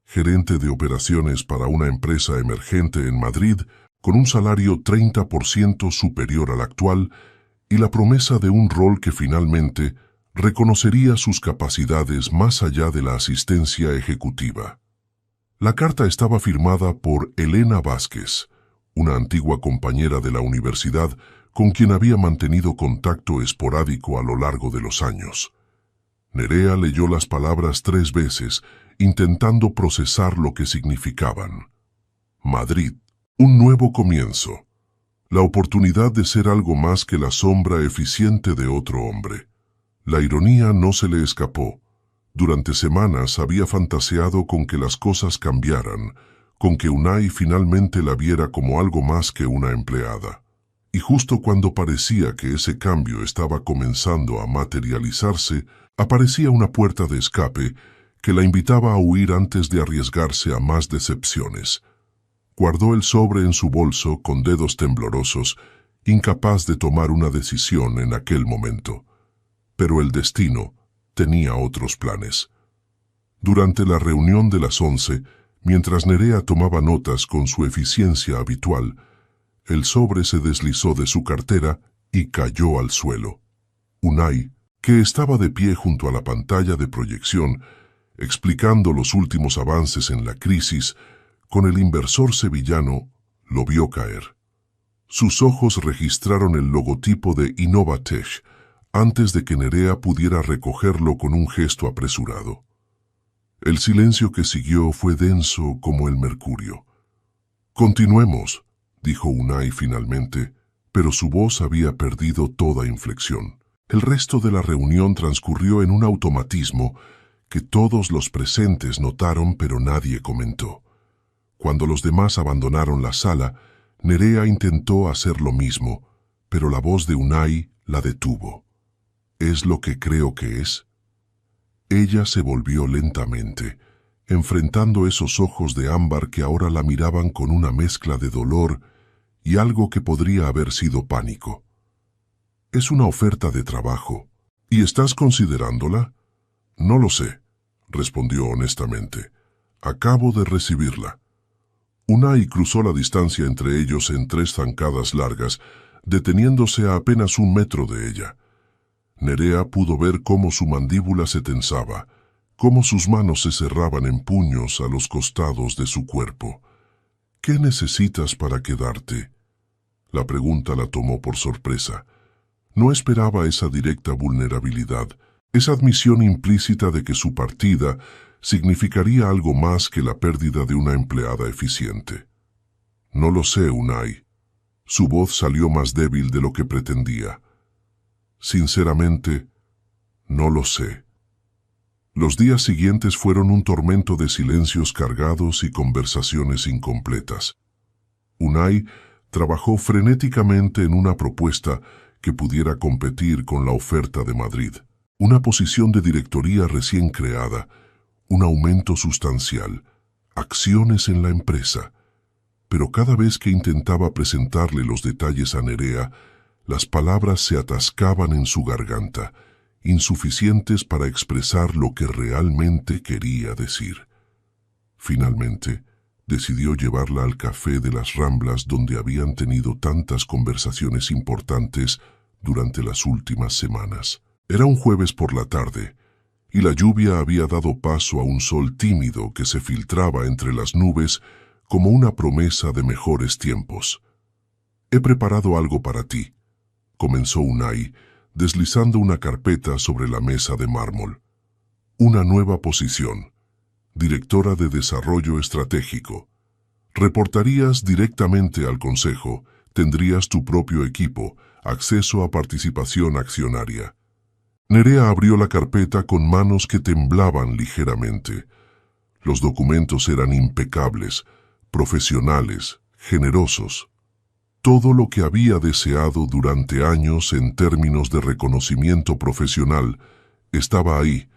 Gerente de operaciones para una empresa emergente en Madrid con un salario 30% superior al actual y la promesa de un rol que finalmente reconocería sus capacidades más allá de la asistencia ejecutiva. La carta estaba firmada por Elena Vázquez, una antigua compañera de la universidad con quien había mantenido contacto esporádico a lo largo de los años. Nerea leyó las palabras 3 veces, intentando procesar lo que significaban. Madrid, un nuevo comienzo. La oportunidad de ser algo más que la sombra eficiente de otro hombre. La ironía no se le escapó. Durante semanas había fantaseado con que las cosas cambiaran, con que Unai finalmente la viera como algo más que una empleada. Y justo cuando parecía que ese cambio estaba comenzando a materializarse, aparecía una puerta de escape que la invitaba a huir antes de arriesgarse a más decepciones. Guardó el sobre en su bolso con dedos temblorosos, incapaz de tomar una decisión en aquel momento. Pero el destino tenía otros planes. Durante la reunión de las 11, mientras Nerea tomaba notas con su eficiencia habitual, el sobre se deslizó de su cartera y cayó al suelo. Unai, que estaba de pie junto a la pantalla de proyección, explicando los últimos avances en la crisis, con el inversor sevillano, lo vio caer. Sus ojos registraron el logotipo de Innovatech antes de que Nerea pudiera recogerlo con un gesto apresurado. El silencio que siguió fue denso como el mercurio. «Continuemos», dijo Unai finalmente, pero su voz había perdido toda inflexión. El resto de la reunión transcurrió en un automatismo que todos los presentes notaron pero nadie comentó. Cuando los demás abandonaron la sala, Nerea intentó hacer lo mismo, pero la voz de Unai la detuvo. ¿Es lo que creo que es? Ella se volvió lentamente, enfrentando esos ojos de ámbar que ahora la miraban con una mezcla de dolor y algo que podría haber sido pánico. «Es una oferta de trabajo. ¿Y estás considerándola?» «No lo sé», respondió honestamente. «Acabo de recibirla». Unai cruzó la distancia entre ellos en 3 zancadas largas, deteniéndose a apenas 1 metro de ella. Nerea pudo ver cómo su mandíbula se tensaba, cómo sus manos se cerraban en puños a los costados de su cuerpo. «¿Qué necesitas para quedarte?» La pregunta la tomó por sorpresa. No esperaba esa directa vulnerabilidad, esa admisión implícita de que su partida significaría algo más que la pérdida de una empleada eficiente. «No lo sé, Unai». Su voz salió más débil de lo que pretendía. «Sinceramente, no lo sé». Los días siguientes fueron un tormento de silencios cargados y conversaciones incompletas. Unai trabajó frenéticamente en una propuesta que pudiera competir con la oferta de Madrid. Una posición de directoría recién creada, un aumento sustancial, acciones en la empresa. Pero cada vez que intentaba presentarle los detalles a Nerea, las palabras se atascaban en su garganta, insuficientes para expresar lo que realmente quería decir. Finalmente, decidió llevarla al café de las Ramblas donde habían tenido tantas conversaciones importantes durante las últimas semanas. Era un jueves por la tarde, y la lluvia había dado paso a un sol tímido que se filtraba entre las nubes como una promesa de mejores tiempos. «He preparado algo para ti», comenzó Unai, deslizando una carpeta sobre la mesa de mármol. «Una nueva posición, directora de Desarrollo Estratégico. Reportarías directamente al Consejo, tendrías tu propio equipo, acceso a participación accionaria». Nerea abrió la carpeta con manos que temblaban ligeramente. Los documentos eran impecables, profesionales, generosos. Todo lo que había deseado durante años en términos de reconocimiento profesional estaba ahí,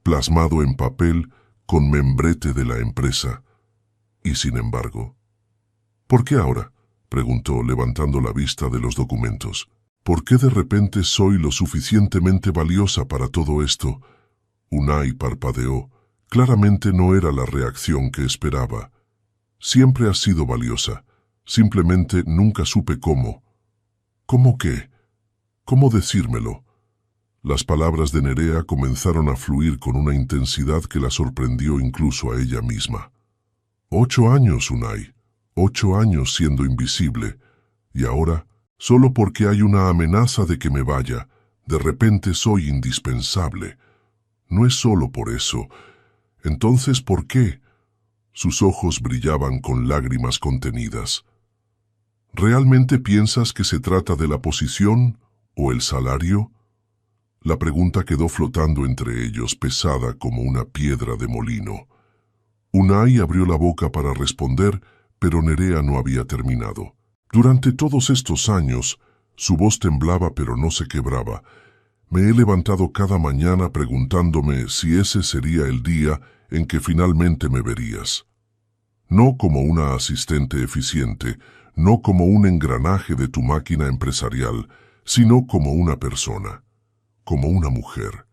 plasmado en papel con membrete de la empresa. Y sin embargo... «¿Por qué ahora?», preguntó, levantando la vista de los documentos. «¿Por qué de repente soy lo suficientemente valiosa para todo esto?». Unai parpadeó. Claramente no era la reacción que esperaba. «Siempre has sido valiosa. Simplemente nunca supe cómo». «¿Cómo qué? ¿Cómo decírmelo?». Las palabras de Nerea comenzaron a fluir con una intensidad que la sorprendió incluso a ella misma. 8 años, Unai. 8 años siendo invisible. Y ahora, solo porque hay una amenaza de que me vaya, de repente soy indispensable. No es solo por eso. Entonces, ¿por qué? Sus ojos brillaban con lágrimas contenidas. ¿Realmente piensas que se trata de la posición o el salario? La pregunta quedó flotando entre ellos, pesada como una piedra de molino. Unai abrió la boca para responder, pero Nerea no había terminado. «Durante todos estos años, su voz temblaba pero no se quebraba. Me he levantado cada mañana preguntándome si ese sería el día en que finalmente me verías. No como una asistente eficiente, no como un engranaje de tu máquina empresarial, sino como una persona, como una mujer.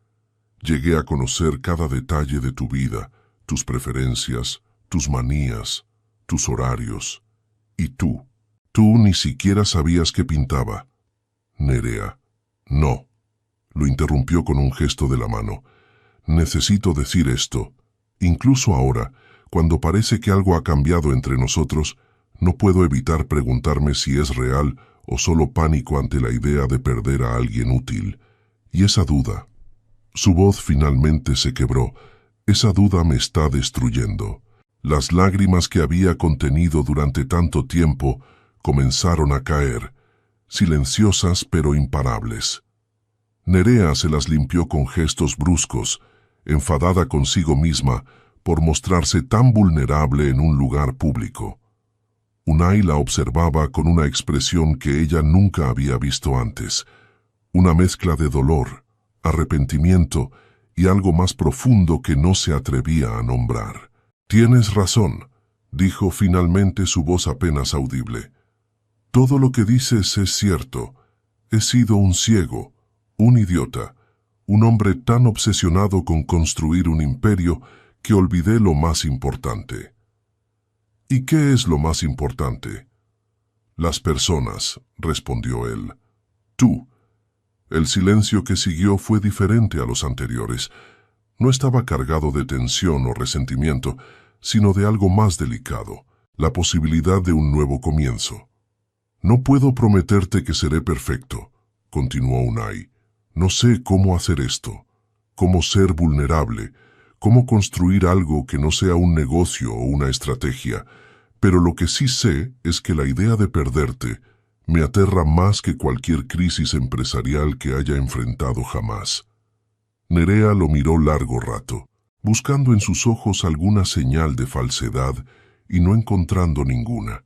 Llegué a conocer cada detalle de tu vida, tus preferencias, tus manías, tus horarios. Y tú ni siquiera sabías que pintaba». «Nerea, no», lo interrumpió con un gesto de la mano. «Necesito decir esto. Incluso ahora, cuando parece que algo ha cambiado entre nosotros, no puedo evitar preguntarme si es real o solo pánico ante la idea de perder a alguien útil. Y esa duda». Su voz finalmente se quebró. «Esa duda me está destruyendo». Las lágrimas que había contenido durante tanto tiempo comenzaron a caer, silenciosas pero imparables. Nerea se las limpió con gestos bruscos, enfadada consigo misma por mostrarse tan vulnerable en un lugar público. Unai la observaba con una expresión que ella nunca había visto antes, una mezcla de dolor, arrepentimiento y algo más profundo que no se atrevía a nombrar. «Tienes razón», dijo finalmente, su voz apenas audible. «Todo lo que dices es cierto. He sido un ciego, un idiota, un hombre tan obsesionado con construir un imperio que olvidé lo más importante». «¿Y qué es lo más importante?». «Las personas», respondió él. «Tú». El silencio que siguió fue diferente a los anteriores. No estaba cargado de tensión o resentimiento, sino de algo más delicado, la posibilidad de un nuevo comienzo. «No puedo prometerte que seré perfecto», continuó Unai. «No sé cómo hacer esto, cómo ser vulnerable, cómo construir algo que no sea un negocio o una estrategia, pero lo que sí sé es que la idea de perderte me aterra más que cualquier crisis empresarial que haya enfrentado jamás». Nerea lo miró largo rato, buscando en sus ojos alguna señal de falsedad y no encontrando ninguna.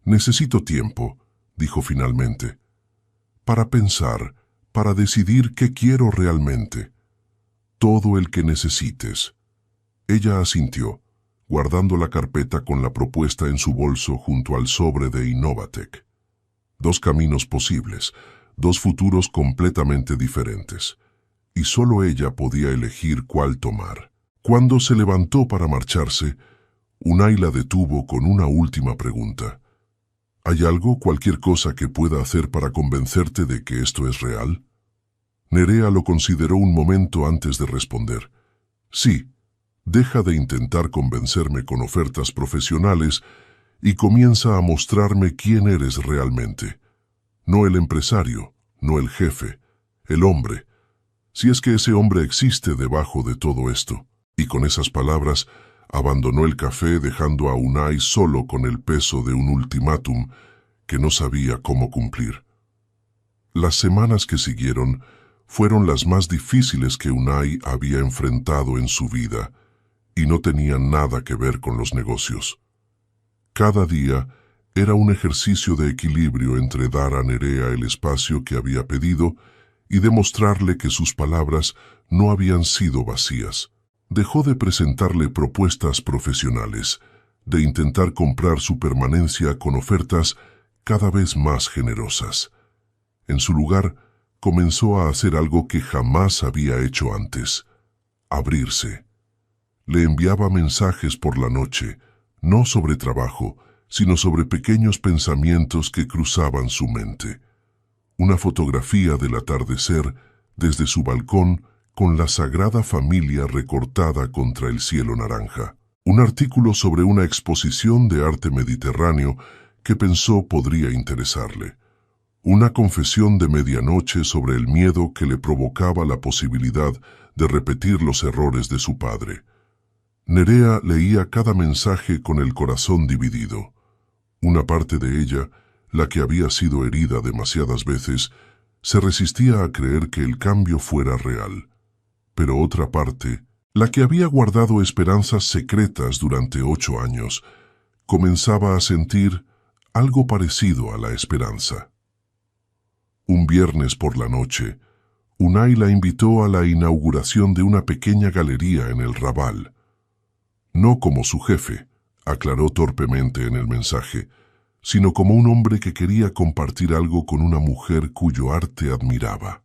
«Necesito tiempo», dijo finalmente, «para pensar, para decidir qué quiero realmente». «Todo el que necesites». Ella asintió, guardando la carpeta con la propuesta en su bolso junto al sobre de Innovatec. 2 caminos posibles, 2 futuros completamente diferentes. Y solo ella podía elegir cuál tomar. Cuando se levantó para marcharse, Unai la detuvo con una última pregunta. «¿Hay algo, cualquier cosa que pueda hacer para convencerte de que esto es real?». Nerea lo consideró un momento antes de responder. «Sí, Deja de intentar convencerme con ofertas profesionales y comienza a mostrarme quién eres realmente. No el empresario, no el jefe, el hombre. Si es que ese hombre existe debajo de todo esto. Y con esas palabras, abandonó el café dejando a Unai solo con el peso de un ultimátum que no sabía cómo cumplir. Las semanas que siguieron fueron las más difíciles que Unai había enfrentado en su vida y no tenían nada que ver con los negocios. Cada día era un ejercicio de equilibrio entre dar a Nerea el espacio que había pedido y demostrarle que sus palabras no habían sido vacías. Dejó de presentarle propuestas profesionales, de intentar comprar su permanencia con ofertas cada vez más generosas. En su lugar, comenzó a hacer algo que jamás había hecho antes: abrirse. Le enviaba mensajes por la noche, no sobre trabajo, sino sobre pequeños pensamientos que cruzaban su mente. Una fotografía del atardecer desde su balcón con la Sagrada Familia recortada contra el cielo naranja. Un artículo sobre una exposición de arte mediterráneo que pensó podría interesarle. Una confesión de medianoche sobre el miedo que le provocaba la posibilidad de repetir los errores de su padre. Nerea leía cada mensaje con el corazón dividido. Una parte de ella, la que había sido herida demasiadas veces, se resistía a creer que el cambio fuera real. Pero otra parte, la que había guardado esperanzas secretas durante 8 años, comenzaba a sentir algo parecido a la esperanza. Un viernes por la noche, Unai la invitó a la inauguración de una pequeña galería en el Raval. No como su jefe, aclaró torpemente en el mensaje, sino como un hombre que quería compartir algo con una mujer cuyo arte admiraba.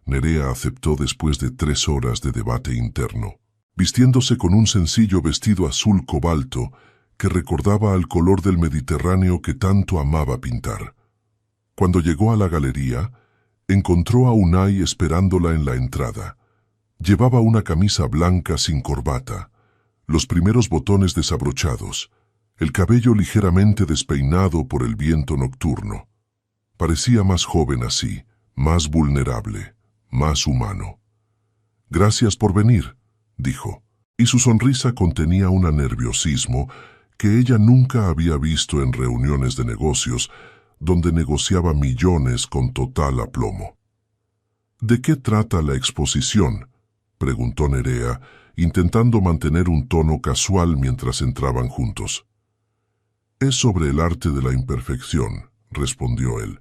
Nerea aceptó después de 3 horas de debate interno, vistiéndose con un sencillo vestido azul cobalto que recordaba al color del Mediterráneo que tanto amaba pintar. Cuando llegó a la galería, encontró a Unai esperándola en la entrada. Llevaba una camisa blanca sin corbata, los primeros botones desabrochados, el cabello ligeramente despeinado por el viento nocturno. Parecía más joven así, más vulnerable, más humano. «Gracias por venir», dijo, y su sonrisa contenía un nerviosismo que ella nunca había visto en reuniones de negocios, donde negociaba millones con total aplomo. «¿De qué trata la exposición?», preguntó Nerea, intentando mantener un tono casual mientras entraban juntos. «Es sobre el arte de la imperfección», respondió él.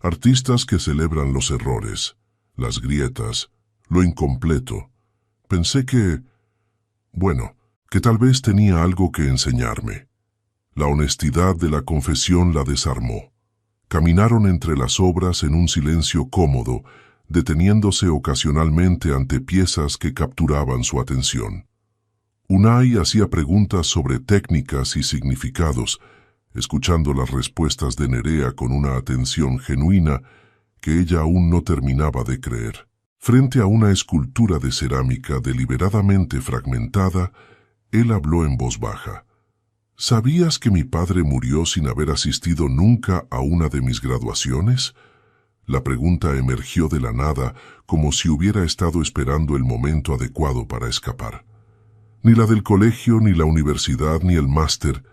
«Artistas que celebran los errores, las grietas, lo incompleto. Pensé que tal vez tenía algo que enseñarme». La honestidad de la confesión la desarmó. Caminaron entre las obras en un silencio cómodo, deteniéndose ocasionalmente ante piezas que capturaban su atención. Unai hacía preguntas sobre técnicas y significados, escuchando las respuestas de Nerea con una atención genuina que ella aún no terminaba de creer. Frente a una escultura de cerámica deliberadamente fragmentada, él habló en voz baja. «¿Sabías que mi padre murió sin haber asistido nunca a una de mis graduaciones?». La pregunta emergió de la nada, como si hubiera estado esperando el momento adecuado para escapar. Ni la del colegio, ni la universidad, ni el máster.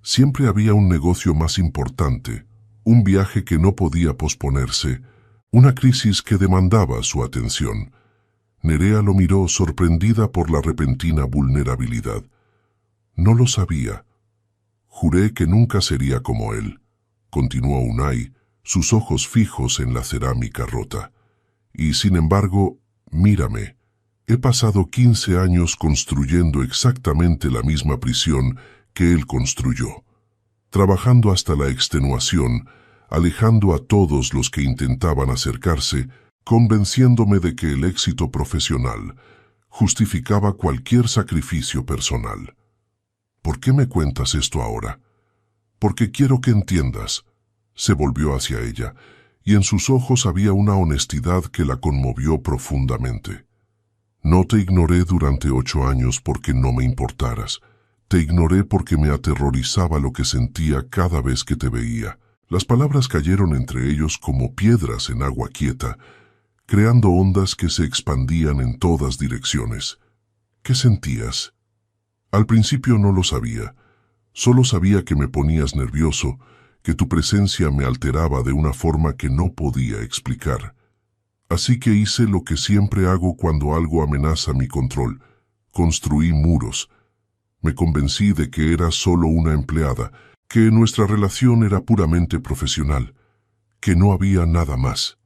Siempre había un negocio más importante, un viaje que no podía posponerse, una crisis que demandaba su atención. Nerea lo miró sorprendida por la repentina vulnerabilidad. «No lo sabía. Juré que nunca sería como él», continuó Unai, sus ojos fijos en la cerámica rota. «Y sin embargo, mírame, he pasado 15 años construyendo exactamente la misma prisión que él construyó, trabajando hasta la extenuación, alejando a todos los que intentaban acercarse, convenciéndome de que el éxito profesional justificaba cualquier sacrificio personal. ¿Por qué me cuentas esto ahora?». «Porque quiero que entiendas». Se volvió hacia ella, y en sus ojos había una honestidad que la conmovió profundamente. No te ignoré durante 8 años porque no me importaras. Te ignoré porque me aterrorizaba lo que sentía cada vez que te veía. Las palabras cayeron entre ellos como piedras en agua quieta, creando ondas que se expandían en todas direcciones. ¿Qué sentías? Al principio no lo sabía. Solo sabía que me ponías nervioso, que tu presencia me alteraba de una forma que no podía explicar. Así que hice lo que siempre hago cuando algo amenaza mi control. Construí muros. Me convencí de que era solo una empleada, que nuestra relación era puramente profesional, que no había nada más.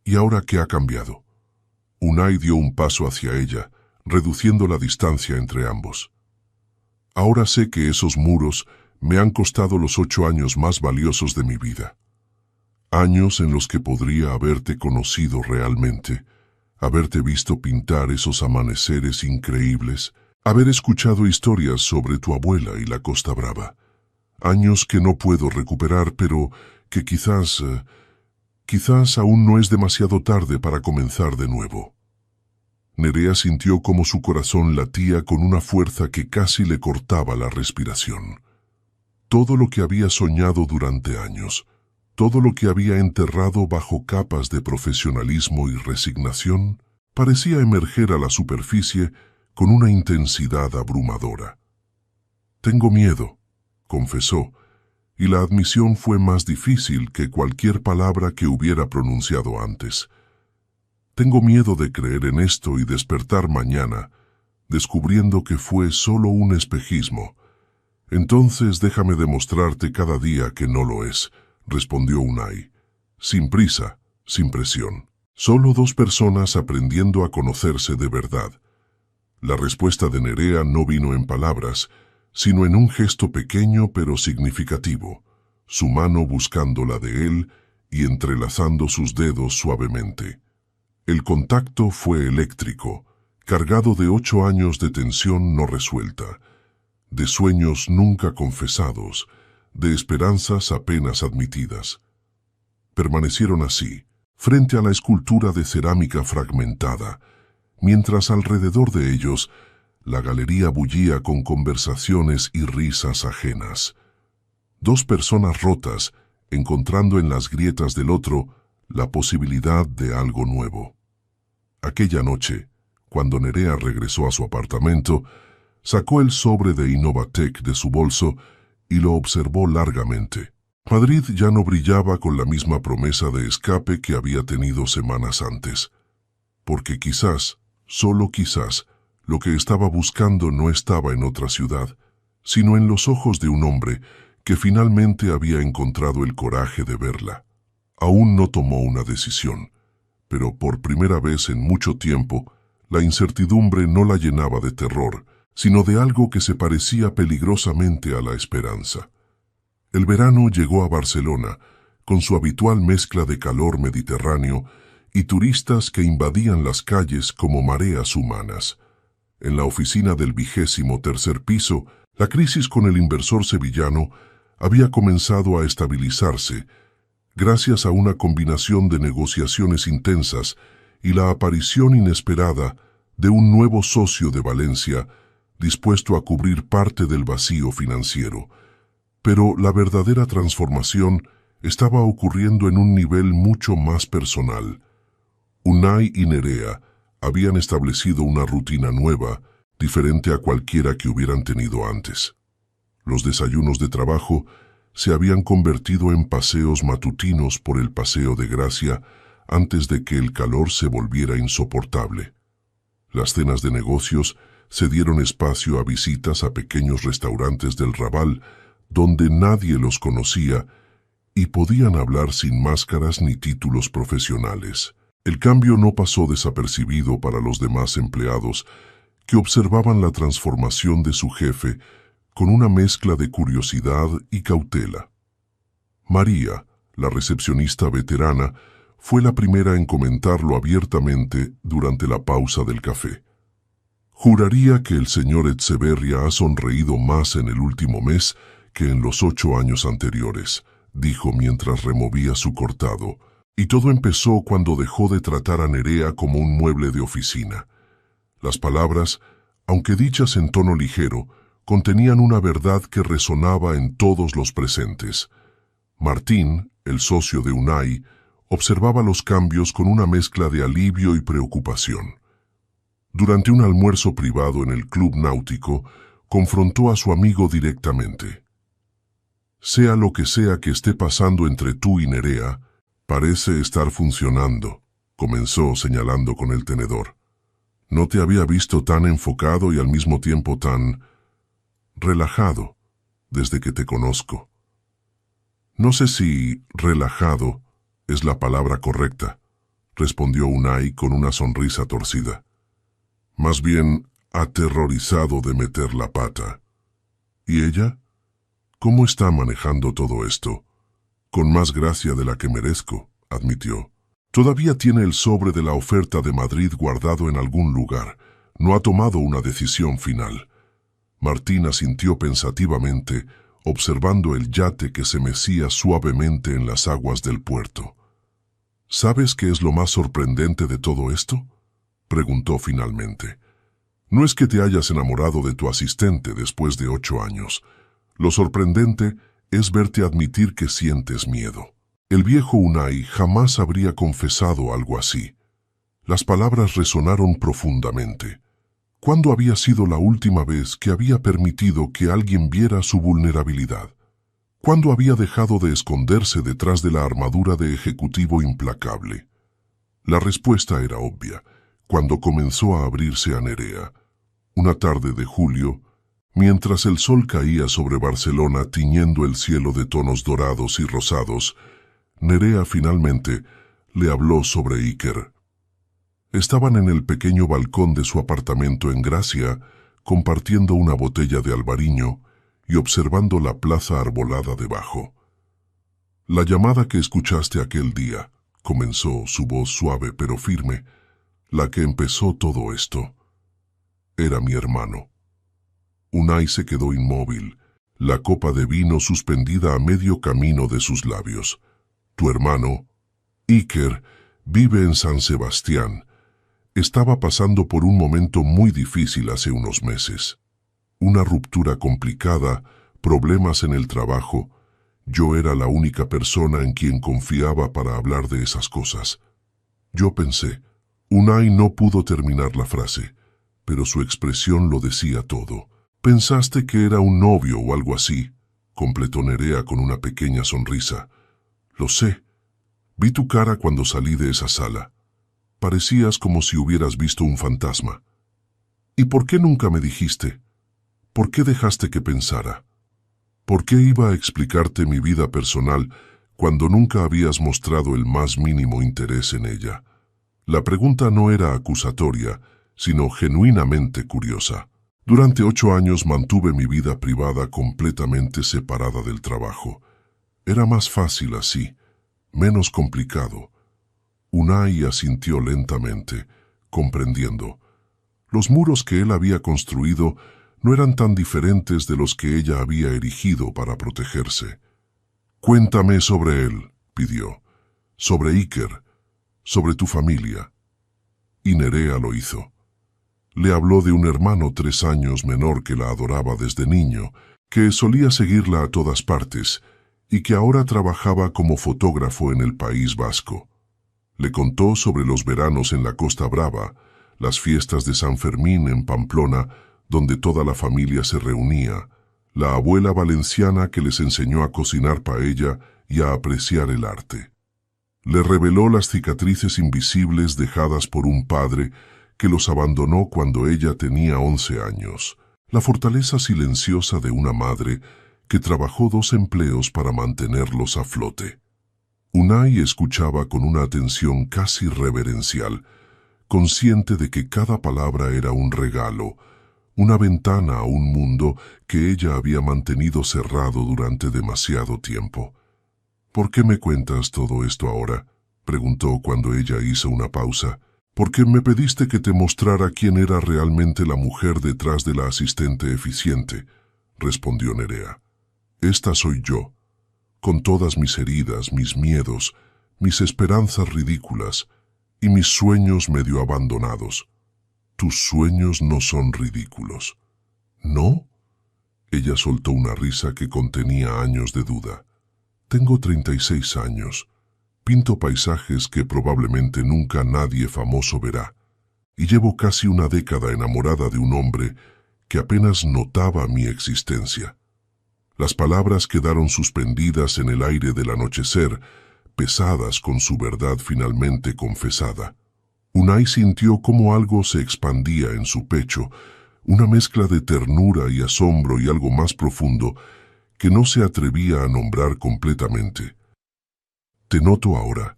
¿Y ahora qué ha cambiado? Unai dio un paso hacia ella, reduciendo la distancia entre ambos. Ahora sé que esos muros me han costado los 8 años más valiosos de mi vida. Años en los que podría haberte conocido realmente, haberte visto pintar esos amaneceres increíbles, haber escuchado historias sobre tu abuela y la Costa Brava. Años que no puedo recuperar, pero que quizás aún no es demasiado tarde para comenzar de nuevo. Nerea sintió como su corazón latía con una fuerza que casi le cortaba la respiración. Todo lo que había soñado durante años, todo lo que había enterrado bajo capas de profesionalismo y resignación, parecía emerger a la superficie con una intensidad abrumadora. «Tengo miedo», confesó, y la admisión fue más difícil que cualquier palabra que hubiera pronunciado antes. «Tengo miedo de creer en esto y despertar mañana, descubriendo que fue solo un espejismo. Entonces déjame demostrarte cada día que no lo es», respondió Unai, sin prisa, sin presión. Solo 2 personas aprendiendo a conocerse de verdad. La respuesta de Nerea no vino en palabras, sino en un gesto pequeño pero significativo, su mano buscando la de él y entrelazando sus dedos suavemente. El contacto fue eléctrico, cargado de 8 años de tensión no resuelta, de sueños nunca confesados, de esperanzas apenas admitidas. Permanecieron así, frente a la escultura de cerámica fragmentada, mientras alrededor de ellos la galería bullía con conversaciones y risas ajenas. 2 personas rotas, encontrando en las grietas del otro la posibilidad de algo nuevo. Aquella noche, cuando Nerea regresó a su apartamento, sacó el sobre de Innovatec de su bolso y lo observó largamente. Madrid ya no brillaba con la misma promesa de escape que había tenido semanas antes. Porque quizás, solo quizás, lo que estaba buscando no estaba en otra ciudad, sino en los ojos de un hombre que finalmente había encontrado el coraje de verla. Aún no tomó una decisión, pero por primera vez en mucho tiempo, la incertidumbre no la llenaba de terror, sino de algo que se parecía peligrosamente a la esperanza. El verano llegó a Barcelona, con su habitual mezcla de calor mediterráneo y turistas que invadían las calles como mareas humanas. En la oficina del 23º piso, la crisis con el inversor sevillano había comenzado a estabilizarse, gracias a una combinación de negociaciones intensas y la aparición inesperada de un nuevo socio de Valencia, dispuesto a cubrir parte del vacío financiero. Pero la verdadera transformación estaba ocurriendo en un nivel mucho más personal. Unai y Nerea habían establecido una rutina nueva, diferente a cualquiera que hubieran tenido antes. Los desayunos de trabajo se habían convertido en paseos matutinos por el Paseo de Gracia antes de que el calor se volviera insoportable. Las cenas de negocios se dieron espacio a visitas a pequeños restaurantes del Raval, donde nadie los conocía y podían hablar sin máscaras ni títulos profesionales. El cambio no pasó desapercibido para los demás empleados, que observaban la transformación de su jefe con una mezcla de curiosidad y cautela. María, la recepcionista veterana, fue la primera en comentarlo abiertamente durante la pausa del café. «Juraría que el señor Etxeberria ha sonreído más en el último mes que en los 8 años anteriores», dijo mientras removía su cortado, Y todo empezó cuando dejó de tratar a Nerea como un mueble de oficina. Las palabras, aunque dichas en tono ligero, contenían una verdad que resonaba en todos los presentes. Martín, el socio de Unai, observaba los cambios con una mezcla de alivio y preocupación. Durante un almuerzo privado en el club náutico, confrontó a su amigo directamente. Sea lo que sea que esté pasando entre tú y Nerea, parece estar funcionando, comenzó señalando con el tenedor. No te había visto tan enfocado y al mismo tiempo tan relajado desde que te conozco. No sé si relajado es la palabra correcta, respondió Unai con una sonrisa torcida. Más bien aterrorizado de meter la pata. ¿Y ella? ¿Cómo está manejando todo esto? Con más gracia de la que merezco, admitió. Todavía tiene el sobre de la oferta de Madrid guardado en algún lugar. No ha tomado una decisión final. Martín asintió pensativamente, observando el yate que se mecía suavemente en las aguas del puerto. ¿Sabes qué es lo más sorprendente de todo esto?, preguntó finalmente. No es que te hayas enamorado de tu asistente después de 8 años. Lo sorprendente es verte admitir que sientes miedo. El viejo Unai jamás habría confesado algo así. Las palabras resonaron profundamente. ¿Cuándo había sido la última vez que había permitido que alguien viera su vulnerabilidad? ¿Cuándo había dejado de esconderse detrás de la armadura de ejecutivo implacable? La respuesta era obvia, cuando comenzó a abrirse a Nerea. Una tarde de julio, mientras el sol caía sobre Barcelona tiñendo el cielo de tonos dorados y rosados, Nerea finalmente le habló sobre Iker. Estaban en el pequeño balcón de su apartamento en Gracia, compartiendo una botella de albariño y observando la plaza arbolada debajo. La llamada que escuchaste aquel día, comenzó su voz suave pero firme, la que empezó todo esto. Era mi hermano. Unai se quedó inmóvil, la copa de vino suspendida a medio camino de sus labios. Tu hermano, Iker, vive en San Sebastián. Estaba pasando por un momento muy difícil hace unos meses. Una ruptura complicada, problemas en el trabajo. Yo era la única persona en quien confiaba para hablar de esas cosas. Yo pensé. Unai no pudo terminar la frase, pero su expresión lo decía todo. Pensaste que era un novio o algo así, completó Nerea con una pequeña sonrisa. Lo sé. Vi tu cara cuando salí de esa sala. Parecías como si hubieras visto un fantasma. ¿Y por qué nunca me dijiste? ¿Por qué dejaste que pensara? ¿Por qué iba a explicarte mi vida personal cuando nunca habías mostrado el más mínimo interés en ella? La pregunta no era acusatoria, sino genuinamente curiosa. Durante 8 años mantuve mi vida privada completamente separada del trabajo. Era más fácil así, menos complicado. Unai asintió lentamente, comprendiendo. Los muros que él había construido no eran tan diferentes de los que ella había erigido para protegerse. Cuéntame sobre él, pidió. Sobre Iker, sobre tu familia. Y Nerea lo hizo. Le habló de un hermano 3 años menor que la adoraba desde niño, que solía seguirla a todas partes y que ahora trabajaba como fotógrafo en el País Vasco. Le contó sobre los veranos en la Costa Brava, las fiestas de San Fermín en Pamplona, donde toda la familia se reunía, la abuela valenciana que les enseñó a cocinar paella y a apreciar el arte. Le reveló las cicatrices invisibles dejadas por un padre que los abandonó cuando ella tenía 11 años, la fortaleza silenciosa de una madre que trabajó 2 empleos para mantenerlos a flote. Unai escuchaba con una atención casi reverencial, consciente de que cada palabra era un regalo, una ventana a un mundo que ella había mantenido cerrado durante demasiado tiempo. ¿Por qué me cuentas todo esto ahora?, preguntó cuando ella hizo una pausa. Porque me pediste que te mostrara quién era realmente la mujer detrás de la asistente eficiente, respondió Nerea. Esta soy yo, con todas mis heridas, mis miedos, mis esperanzas ridículas y mis sueños medio abandonados. Tus sueños no son ridículos. ¿No? Ella soltó una risa que contenía años de duda. Tengo 36 años. Pinto paisajes que probablemente nunca nadie famoso verá. Y llevo casi una década enamorada de un hombre que apenas notaba mi existencia. Las palabras quedaron suspendidas en el aire del anochecer, pesadas con su verdad finalmente confesada. Unai sintió cómo algo se expandía en su pecho, una mezcla de ternura y asombro y algo más profundo que no se atrevía a nombrar completamente. «Te noto ahora»,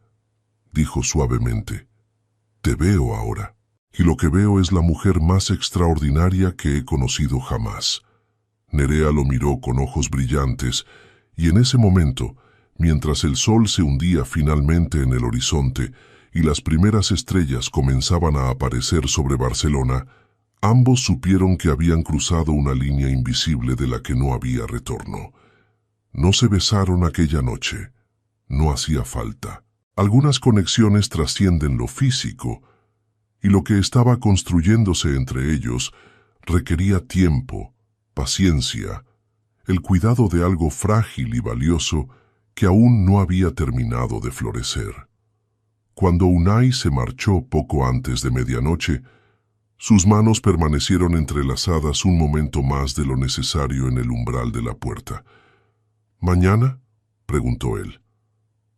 dijo suavemente. «Te veo ahora. Y lo que veo es la mujer más extraordinaria que he conocido jamás». Nerea lo miró con ojos brillantes, y en ese momento, mientras el sol se hundía finalmente en el horizonte y las primeras estrellas comenzaban a aparecer sobre Barcelona, ambos supieron que habían cruzado una línea invisible de la que no había retorno. No se besaron aquella noche. No hacía falta. Algunas conexiones trascienden lo físico, y lo que estaba construyéndose entre ellos requería tiempo, paciencia, el cuidado de algo frágil y valioso que aún no había terminado de florecer. Cuando Unai se marchó poco antes de medianoche, sus manos permanecieron entrelazadas un momento más de lo necesario en el umbral de la puerta. «¿Mañana?», preguntó él.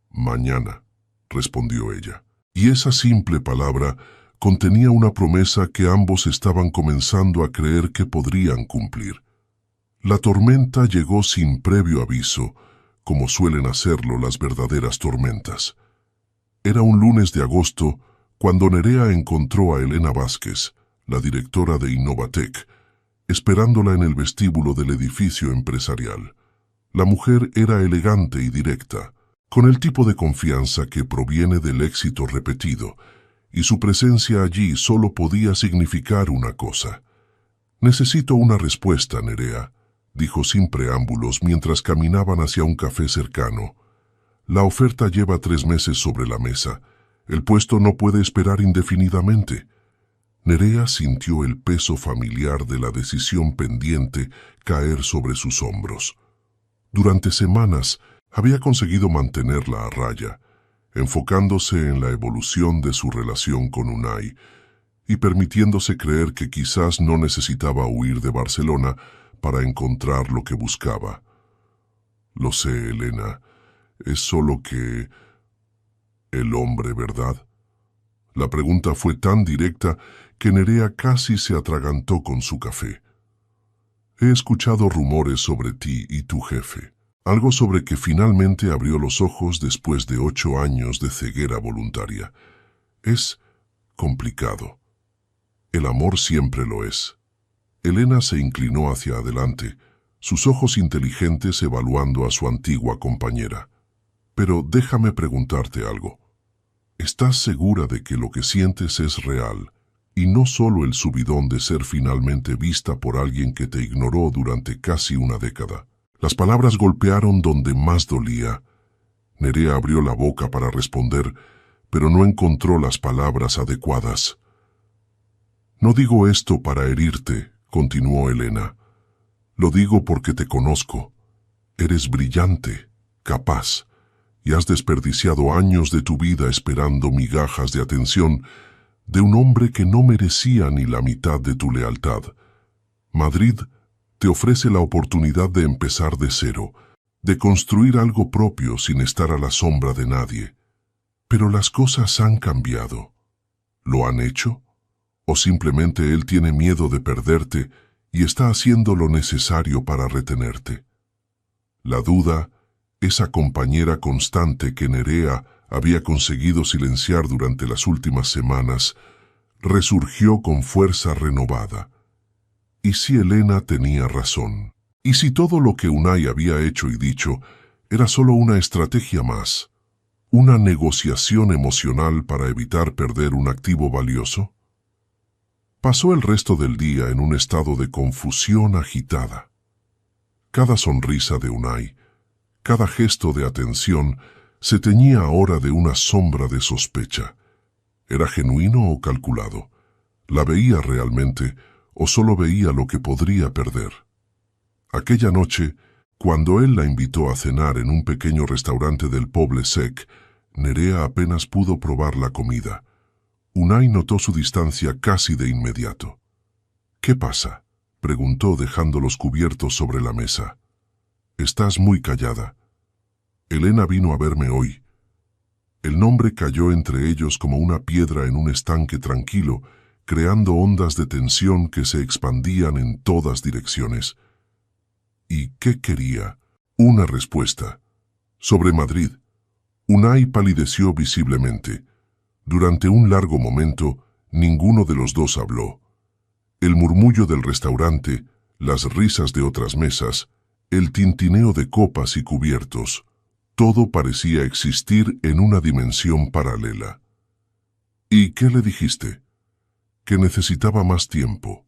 «Mañana», respondió ella. Y esa simple palabra contenía una promesa que ambos estaban comenzando a creer que podrían cumplir. La tormenta llegó sin previo aviso, como suelen hacerlo las verdaderas tormentas. Era un lunes de agosto cuando Nerea encontró a Elena Vázquez, la directora de Innovatec, esperándola en el vestíbulo del edificio empresarial. La mujer era elegante y directa, con el tipo de confianza que proviene del éxito repetido, y su presencia allí solo podía significar una cosa. «Necesito una respuesta, Nerea», dijo sin preámbulos mientras caminaban hacia un café cercano. «La oferta lleva 3 meses sobre la mesa. El puesto no puede esperar indefinidamente». Nerea sintió el peso familiar de la decisión pendiente caer sobre sus hombros. Durante semanas había conseguido mantenerla a raya, enfocándose en la evolución de su relación con Unai y permitiéndose creer que quizás no necesitaba huir de Barcelona para encontrar lo que buscaba. «Lo sé, Elena, es solo que... el hombre, ¿verdad?». La pregunta fue tan directa que Nerea casi se atragantó con su café. «He escuchado rumores sobre ti y tu jefe. Algo sobre que finalmente abrió los ojos después de 8 años de ceguera voluntaria. Es complicado. El amor siempre lo es». Elena se inclinó hacia adelante, sus ojos inteligentes evaluando a su antigua compañera. «Pero déjame preguntarte algo. ¿Estás segura de que lo que sientes es real y no solo el subidón de ser finalmente vista por alguien que te ignoró durante casi una década?» Las palabras golpearon donde más dolía. Nerea abrió la boca para responder, pero no encontró las palabras adecuadas. «No digo esto para herirte», continuó Elena. «Lo digo porque te conozco. Eres brillante, capaz, y has desperdiciado años de tu vida esperando migajas de atención de un hombre que no merecía ni la mitad de tu lealtad. Madrid te ofrece la oportunidad de empezar de cero, de construir algo propio sin estar a la sombra de nadie. Pero las cosas han cambiado. ¿Lo han hecho? ¿O simplemente él tiene miedo de perderte y está haciendo lo necesario para retenerte?» La duda, esa compañera constante que Nerea había conseguido silenciar durante las últimas semanas, resurgió con fuerza renovada. ¿Y si Elena tenía razón? ¿Y si todo lo que Unai había hecho y dicho era solo una estrategia más? ¿Una negociación emocional para evitar perder un activo valioso? Pasó el resto del día en un estado de confusión agitada. Cada sonrisa de Unai, cada gesto de atención, se teñía ahora de una sombra de sospecha. ¿Era genuino o calculado? ¿La veía realmente o solo veía lo que podría perder? Aquella noche, cuando él la invitó a cenar en un pequeño restaurante del Poble Sec, Nerea apenas pudo probar la comida. Unai notó su distancia casi de inmediato. «¿Qué pasa?», preguntó dejando los cubiertos sobre la mesa. «Estás muy callada. Elena vino a verme hoy». El nombre cayó entre ellos como una piedra en un estanque tranquilo, creando ondas de tensión que se expandían en todas direcciones. ¿Y qué quería? Una respuesta. Sobre Madrid. Unai palideció visiblemente. Durante un largo momento, ninguno de los dos habló. El murmullo del restaurante, las risas de otras mesas, el tintineo de copas y cubiertos, todo parecía existir en una dimensión paralela. ¿Y qué le dijiste? Que necesitaba más tiempo.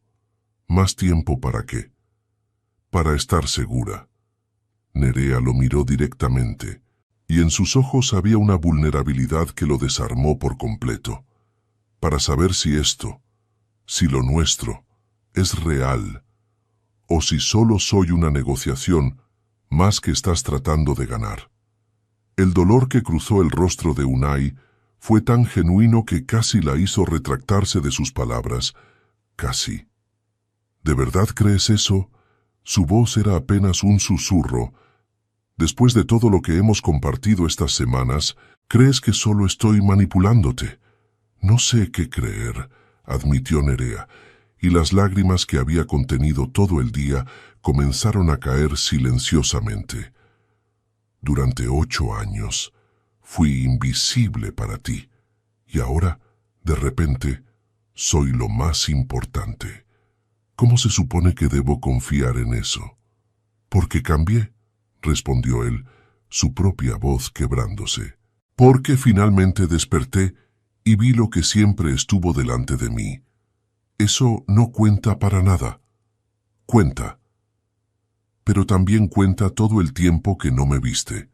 ¿Más tiempo para qué? Para estar segura. Nerea lo miró directamente, y en sus ojos había una vulnerabilidad que lo desarmó por completo. Para saber si esto, si lo nuestro, es real, o si solo soy una negociación más que estás tratando de ganar. El dolor que cruzó el rostro de Unai fue tan genuino que casi la hizo retractarse de sus palabras. Casi. ¿De verdad crees eso? Su voz era apenas un susurro. Después de todo lo que hemos compartido estas semanas, ¿crees que solo estoy manipulándote? No sé qué creer, admitió Nerea, y las lágrimas que había contenido todo el día comenzaron a caer silenciosamente. Durante 8 años fui invisible para ti, y ahora, de repente, soy lo más importante. ¿Cómo se supone que debo confiar en eso? Porque cambié, respondió él, su propia voz quebrándose. Porque finalmente desperté y vi lo que siempre estuvo delante de mí. Eso no cuenta para nada. Cuenta. Pero también cuenta todo el tiempo que no me viste.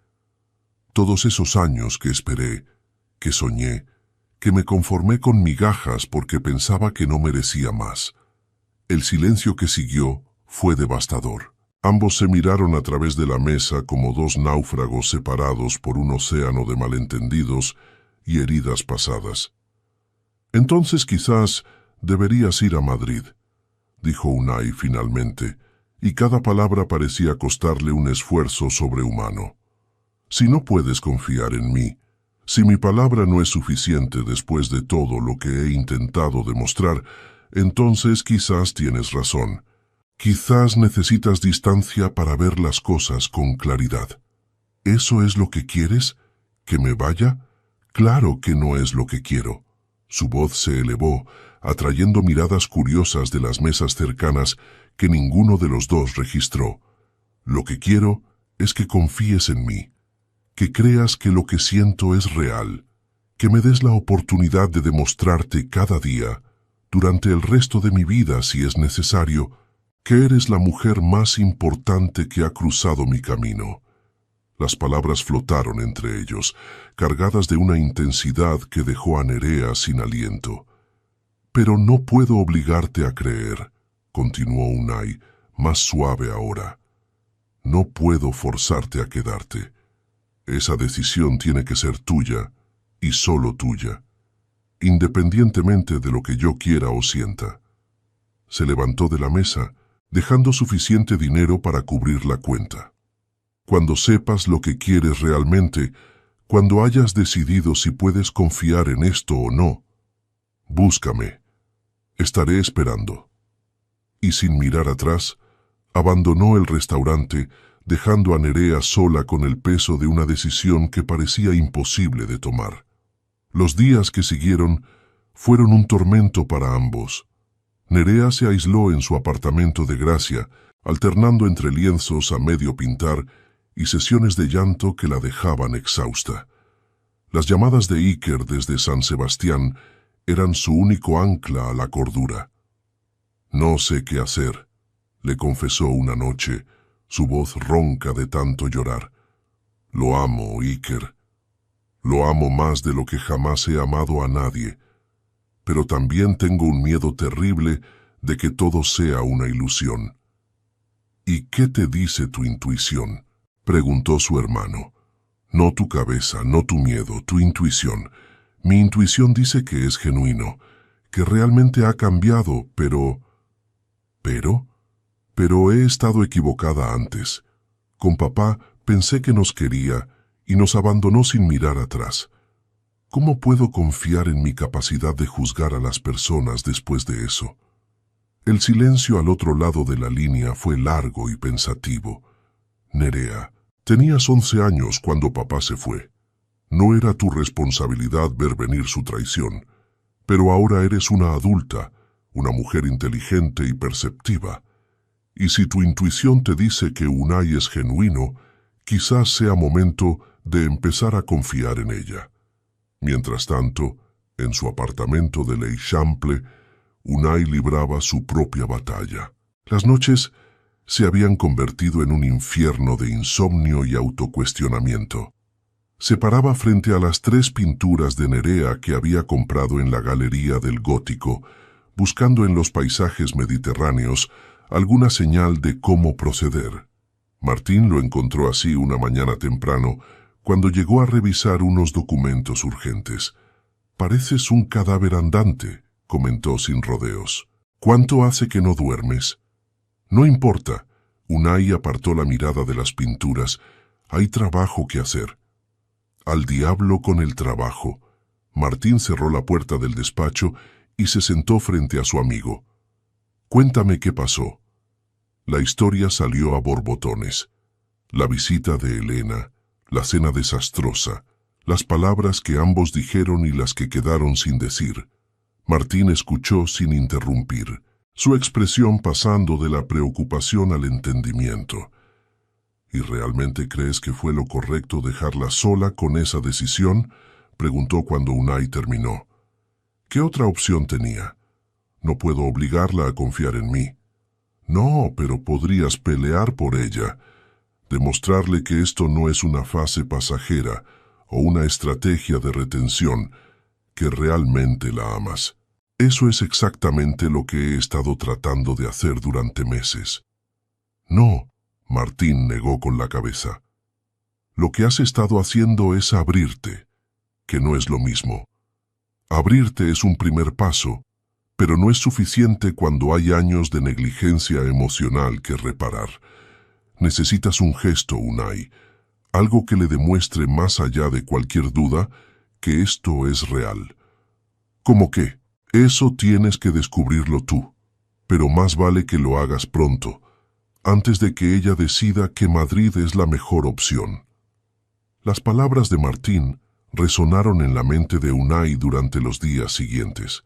Todos esos años que esperé, que soñé, que me conformé con migajas porque pensaba que no merecía más. El silencio que siguió fue devastador. Ambos se miraron a través de la mesa como dos náufragos separados por un océano de malentendidos y heridas pasadas. «Entonces quizás deberías ir a Madrid», dijo Unai finalmente, y cada palabra parecía costarle un esfuerzo sobrehumano. «Si no puedes confiar en mí, si mi palabra no es suficiente después de todo lo que he intentado demostrar, entonces quizás tienes razón. Quizás necesitas distancia para ver las cosas con claridad». «¿Eso es lo que quieres? ¿Que me vaya?» «Claro que no es lo que quiero». Su voz se elevó, atrayendo miradas curiosas de las mesas cercanas que ninguno de los dos registró. «Lo que quiero es que confíes en mí, que creas que lo que siento es real, que me des la oportunidad de demostrarte cada día, durante el resto de mi vida si es necesario, que eres la mujer más importante que ha cruzado mi camino». Las palabras flotaron entre ellos, cargadas de una intensidad que dejó a Nerea sin aliento. «Pero no puedo obligarte a creer», continuó Unai, más suave ahora. «No puedo forzarte a quedarte. Esa decisión tiene que ser tuya, y solo tuya, independientemente de lo que yo quiera o sienta». Se levantó de la mesa, dejando suficiente dinero para cubrir la cuenta. «Cuando sepas lo que quieres realmente, cuando hayas decidido si puedes confiar en esto o no, búscame. Estaré esperando». Y sin mirar atrás, abandonó el restaurante, dejando a Nerea sola con el peso de una decisión que parecía imposible de tomar. Los días que siguieron fueron un tormento para ambos. Nerea se aisló en su apartamento de Gracia, alternando entre lienzos a medio pintar y sesiones de llanto que la dejaban exhausta. Las llamadas de Iker desde San Sebastián eran su único ancla a la cordura. «No sé qué hacer», le confesó una noche, su voz ronca de tanto llorar. «Lo amo, Iker. Lo amo más de lo que jamás he amado a nadie, pero también tengo un miedo terrible de que todo sea una ilusión. ¿Y qué te dice tu intuición?, preguntó su hermano. No tu cabeza, no tu miedo, tu intuición. Mi intuición dice que es genuino, que realmente ha cambiado, pero he estado equivocada antes. Con papá pensé que nos quería y nos abandonó sin mirar atrás. ¿Cómo puedo confiar en mi capacidad de juzgar a las personas después de eso? El silencio al otro lado de la línea fue largo y pensativo. Nerea, tenías 11 años cuando papá se fue. No era tu responsabilidad ver venir su traición, pero ahora eres una adulta, una mujer inteligente y perceptiva. Y si tu intuición te dice que Unai es genuino, quizás sea momento de empezar a confiar en ella. Mientras tanto, en su apartamento de l'Eixample, Unai libraba su propia batalla. Las noches se habían convertido en un infierno de insomnio y autocuestionamiento. Se paraba frente a las 3 pinturas de Nerea que había comprado en la Galería del Gótico, buscando en los paisajes mediterráneos alguna señal de cómo proceder. Martín lo encontró así una mañana temprano, cuando llegó a revisar unos documentos urgentes. «Pareces un cadáver andante», comentó sin rodeos. «¿Cuánto hace que no duermes?» «No importa». Unai apartó la mirada de las pinturas. «Hay trabajo que hacer». «Al diablo con el trabajo». Martín cerró la puerta del despacho y se sentó frente a su amigo. «Cuéntame qué pasó». La historia salió a borbotones. La visita de Elena, la cena desastrosa, las palabras que ambos dijeron y las que quedaron sin decir. Martín escuchó sin interrumpir, su expresión pasando de la preocupación al entendimiento. «¿Y realmente crees que fue lo correcto dejarla sola con esa decisión?», preguntó cuando Unai terminó. «¿Qué otra opción tenía? No puedo obligarla a confiar en mí». «No, pero podrías pelear por ella, demostrarle que esto no es una fase pasajera o una estrategia de retención, que realmente la amas». «Eso es exactamente lo que he estado tratando de hacer durante meses». «No», Martín negó con la cabeza. «Lo que has estado haciendo es abrirte, que no es lo mismo. Abrirte es un primer paso, pero no es suficiente cuando hay años de negligencia emocional que reparar. Necesitas un gesto, Unai, algo que le demuestre más allá de cualquier duda que esto es real». «¿Cómo qué?». «Eso tienes que descubrirlo tú, pero más vale que lo hagas pronto, antes de que ella decida que Madrid es la mejor opción». Las palabras de Martín resonaron en la mente de Unai durante los días siguientes.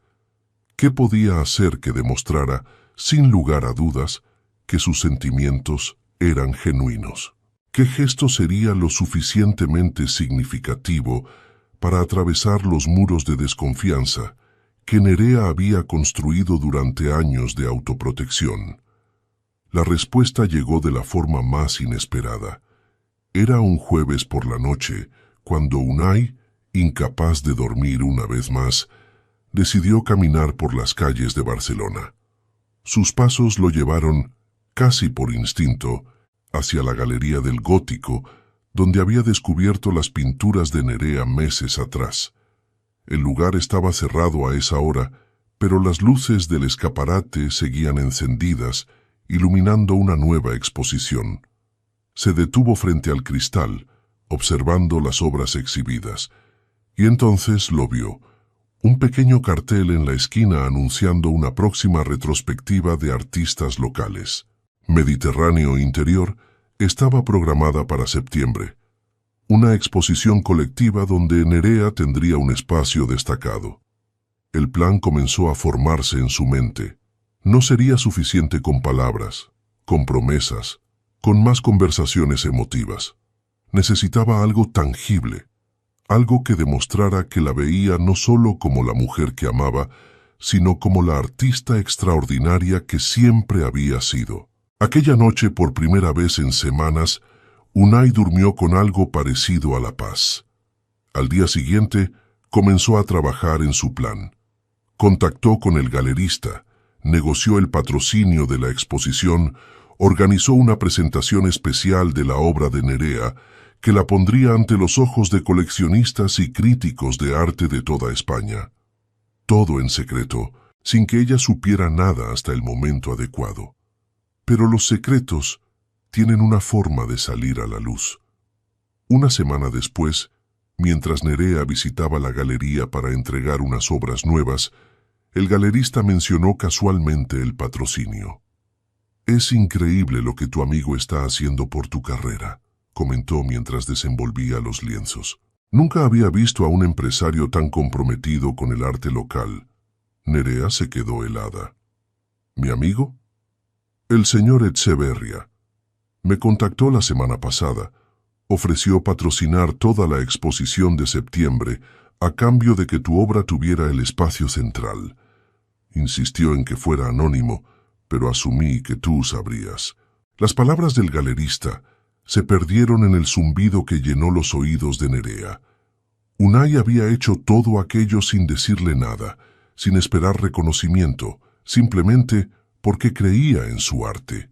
¿Qué podía hacer que demostrara, sin lugar a dudas, que sus sentimientos eran genuinos? ¿Qué gesto sería lo suficientemente significativo para atravesar los muros de desconfianza que Nerea había construido durante años de autoprotección? La respuesta llegó de la forma más inesperada. Era un jueves por la noche, cuando Unai, incapaz de dormir una vez más, decidió caminar por las calles de Barcelona. Sus pasos lo llevaron, casi por instinto, hacia la Galería del Gótico, donde había descubierto las pinturas de Nerea meses atrás. El lugar estaba cerrado a esa hora, pero las luces del escaparate seguían encendidas, iluminando una nueva exposición. Se detuvo frente al cristal, observando las obras exhibidas, y entonces lo vio. Un pequeño cartel en la esquina anunciando una próxima retrospectiva de artistas locales. Mediterráneo Interior estaba programada para septiembre. Una exposición colectiva donde Nerea tendría un espacio destacado. El plan comenzó a formarse en su mente. No sería suficiente con palabras, con promesas, con más conversaciones emotivas. Necesitaba algo tangible, algo que demostrara que la veía no solo como la mujer que amaba, sino como la artista extraordinaria que siempre había sido. Aquella noche, por primera vez en semanas, Unai durmió con algo parecido a la paz. Al día siguiente, comenzó a trabajar en su plan. Contactó con el galerista, negoció el patrocinio de la exposición, organizó una presentación especial de la obra de Nerea que la pondría ante los ojos de coleccionistas y críticos de arte de toda España. Todo en secreto, sin que ella supiera nada hasta el momento adecuado. Pero los secretos tienen una forma de salir a la luz. Una semana después, mientras Nerea visitaba la galería para entregar unas obras nuevas, el galerista mencionó casualmente el patrocinio. «Es increíble lo que tu amigo está haciendo por tu carrera», comentó mientras desenvolvía los lienzos. Nunca había visto a un empresario tan comprometido con el arte local. Nerea se quedó helada. «¿Mi amigo?» «El señor Etxeberria. Me contactó la semana pasada. Ofreció patrocinar toda la exposición de septiembre a cambio de que tu obra tuviera el espacio central. Insistió en que fuera anónimo, pero asumí que tú sabrías». Las palabras del galerista se perdieron en el zumbido que llenó los oídos de Nerea. Unai había hecho todo aquello sin decirle nada, sin esperar reconocimiento, simplemente porque creía en su arte.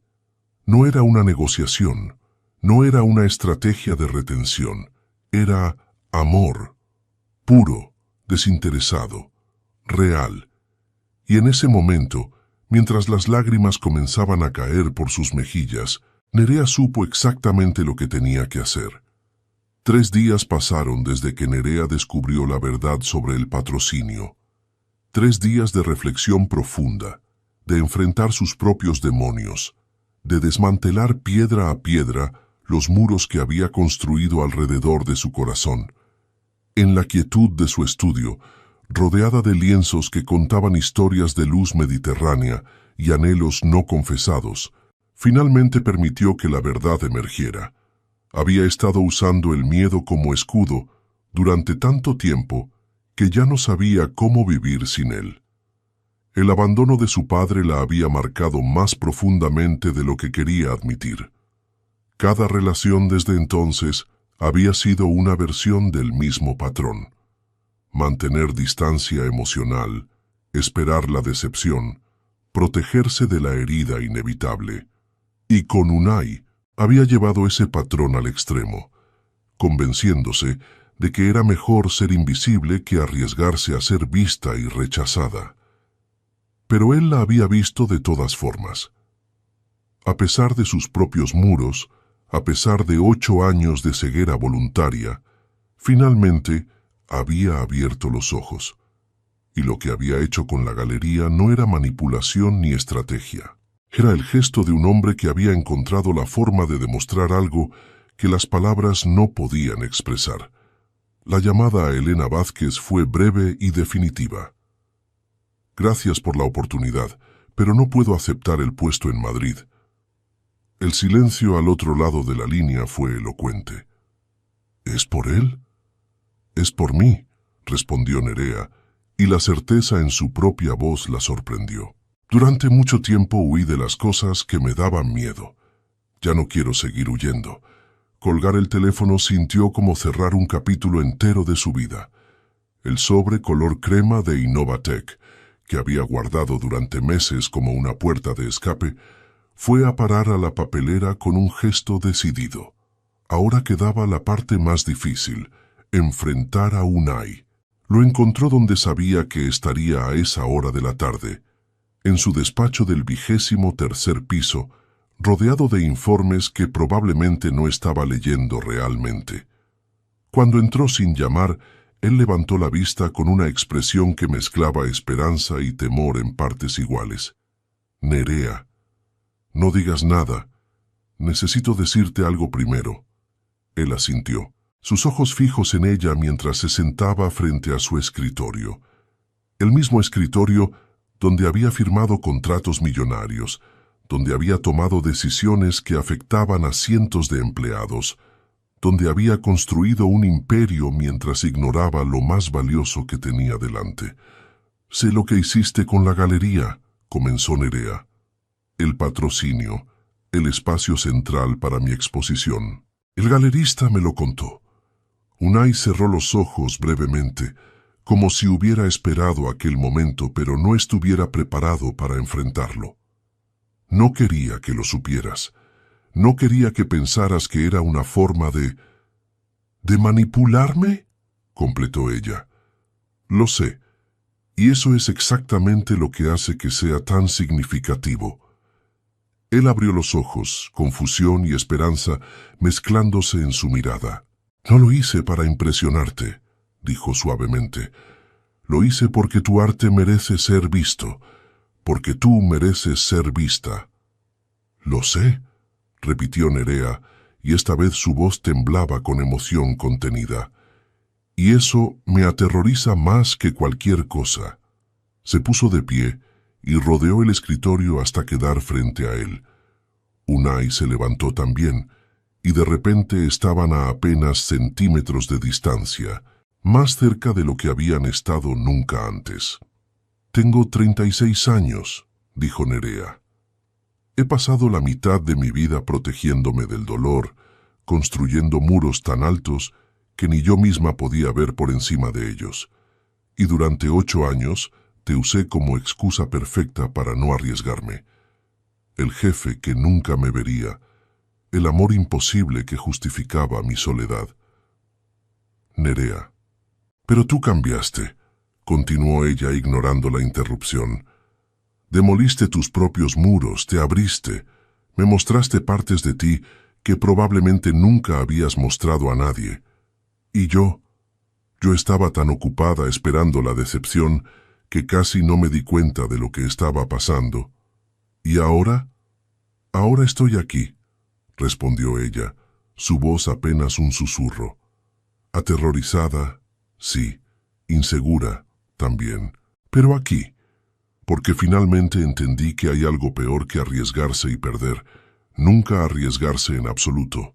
No era una negociación, no era una estrategia de retención, era amor, puro, desinteresado, real. Y en ese momento, mientras las lágrimas comenzaban a caer por sus mejillas, Nerea supo exactamente lo que tenía que hacer. 3 días pasaron desde que Nerea descubrió la verdad sobre el patrocinio. 3 días de reflexión profunda, de enfrentar sus propios demonios, de desmantelar piedra a piedra los muros que había construido alrededor de su corazón. En la quietud de su estudio, rodeada de lienzos que contaban historias de luz mediterránea y anhelos no confesados, finalmente permitió que la verdad emergiera. Había estado usando el miedo como escudo durante tanto tiempo que ya no sabía cómo vivir sin él. El abandono de su padre la había marcado más profundamente de lo que quería admitir. Cada relación desde entonces había sido una versión del mismo patrón. Mantener distancia emocional, esperar la decepción, protegerse de la herida inevitable. Y con Unai había llevado ese patrón al extremo, convenciéndose de que era mejor ser invisible que arriesgarse a ser vista y rechazada. Pero él la había visto de todas formas. A pesar de sus propios muros, a pesar de 8 años de ceguera voluntaria, finalmente había abierto los ojos. Y lo que había hecho con la galería no era manipulación ni estrategia. Era el gesto de un hombre que había encontrado la forma de demostrar algo que las palabras no podían expresar. La llamada a Elena Vázquez fue breve y definitiva. «Gracias por la oportunidad, pero no puedo aceptar el puesto en Madrid». El silencio al otro lado de la línea fue elocuente. «¿Es por él?» «Es por mí», respondió Nerea, y la certeza en su propia voz la sorprendió. «Durante mucho tiempo huí de las cosas que me daban miedo. Ya no quiero seguir huyendo». Colgar el teléfono sintió como cerrar un capítulo entero de su vida. El sobre color crema de Innovatec, que había guardado durante meses como una puerta de escape, fue a parar a la papelera con un gesto decidido. Ahora quedaba la parte más difícil, enfrentar a Unai. Lo encontró donde sabía que estaría a esa hora de la tarde, en su despacho del 23º piso, rodeado de informes que probablemente no estaba leyendo realmente. Cuando entró sin llamar, él levantó la vista con una expresión que mezclaba esperanza y temor en partes iguales. «Nerea, no digas nada. Necesito decirte algo primero». Él asintió, sus ojos fijos en ella mientras se sentaba frente a su escritorio. El mismo escritorio donde había firmado contratos millonarios, donde había tomado decisiones que afectaban a cientos de empleados, donde había construido un imperio mientras ignoraba lo más valioso que tenía delante. «Sé lo que hiciste con la galería», comenzó Nerea. «El patrocinio, el espacio central para mi exposición. El galerista me lo contó. Unai cerró los ojos brevemente, como si hubiera esperado aquel momento pero no estuviera preparado para enfrentarlo. No quería que lo supieras. No quería que pensaras que era una forma ¿De manipularme? Completó ella. Lo sé, y eso es exactamente lo que hace que sea tan significativo. Él abrió los ojos, confusión y esperanza mezclándose en su mirada. No lo hice para impresionarte, dijo suavemente. Lo hice porque tu arte merece ser visto, porque tú mereces ser vista. Lo sé, repitió Nerea, y esta vez su voz temblaba con emoción contenida. Y eso me aterroriza más que cualquier cosa. Se puso de pie y rodeó el escritorio hasta quedar frente a él. Unai se levantó también, y de repente estaban a apenas centímetros de distancia, más cerca de lo que habían estado nunca antes. «Tengo 36 años», dijo Nerea. «He pasado la mitad de mi vida protegiéndome del dolor, construyendo muros tan altos que ni yo misma podía ver por encima de ellos. Y durante 8 años te usé como excusa perfecta para no arriesgarme. El jefe que nunca me vería, el amor imposible que justificaba mi soledad». «Nerea, pero tú cambiaste», continuó ella ignorando la interrupción. «Demoliste tus propios muros, te abriste, me mostraste partes de ti que probablemente nunca habías mostrado a nadie. Y yo estaba tan ocupada esperando la decepción que casi no me di cuenta de lo que estaba pasando. ¿Y ahora? Ahora estoy aquí», respondió ella, su voz apenas un susurro. Aterrorizada, sí, insegura, también, pero aquí, porque finalmente entendí que hay algo peor que arriesgarse y perder, nunca arriesgarse en absoluto.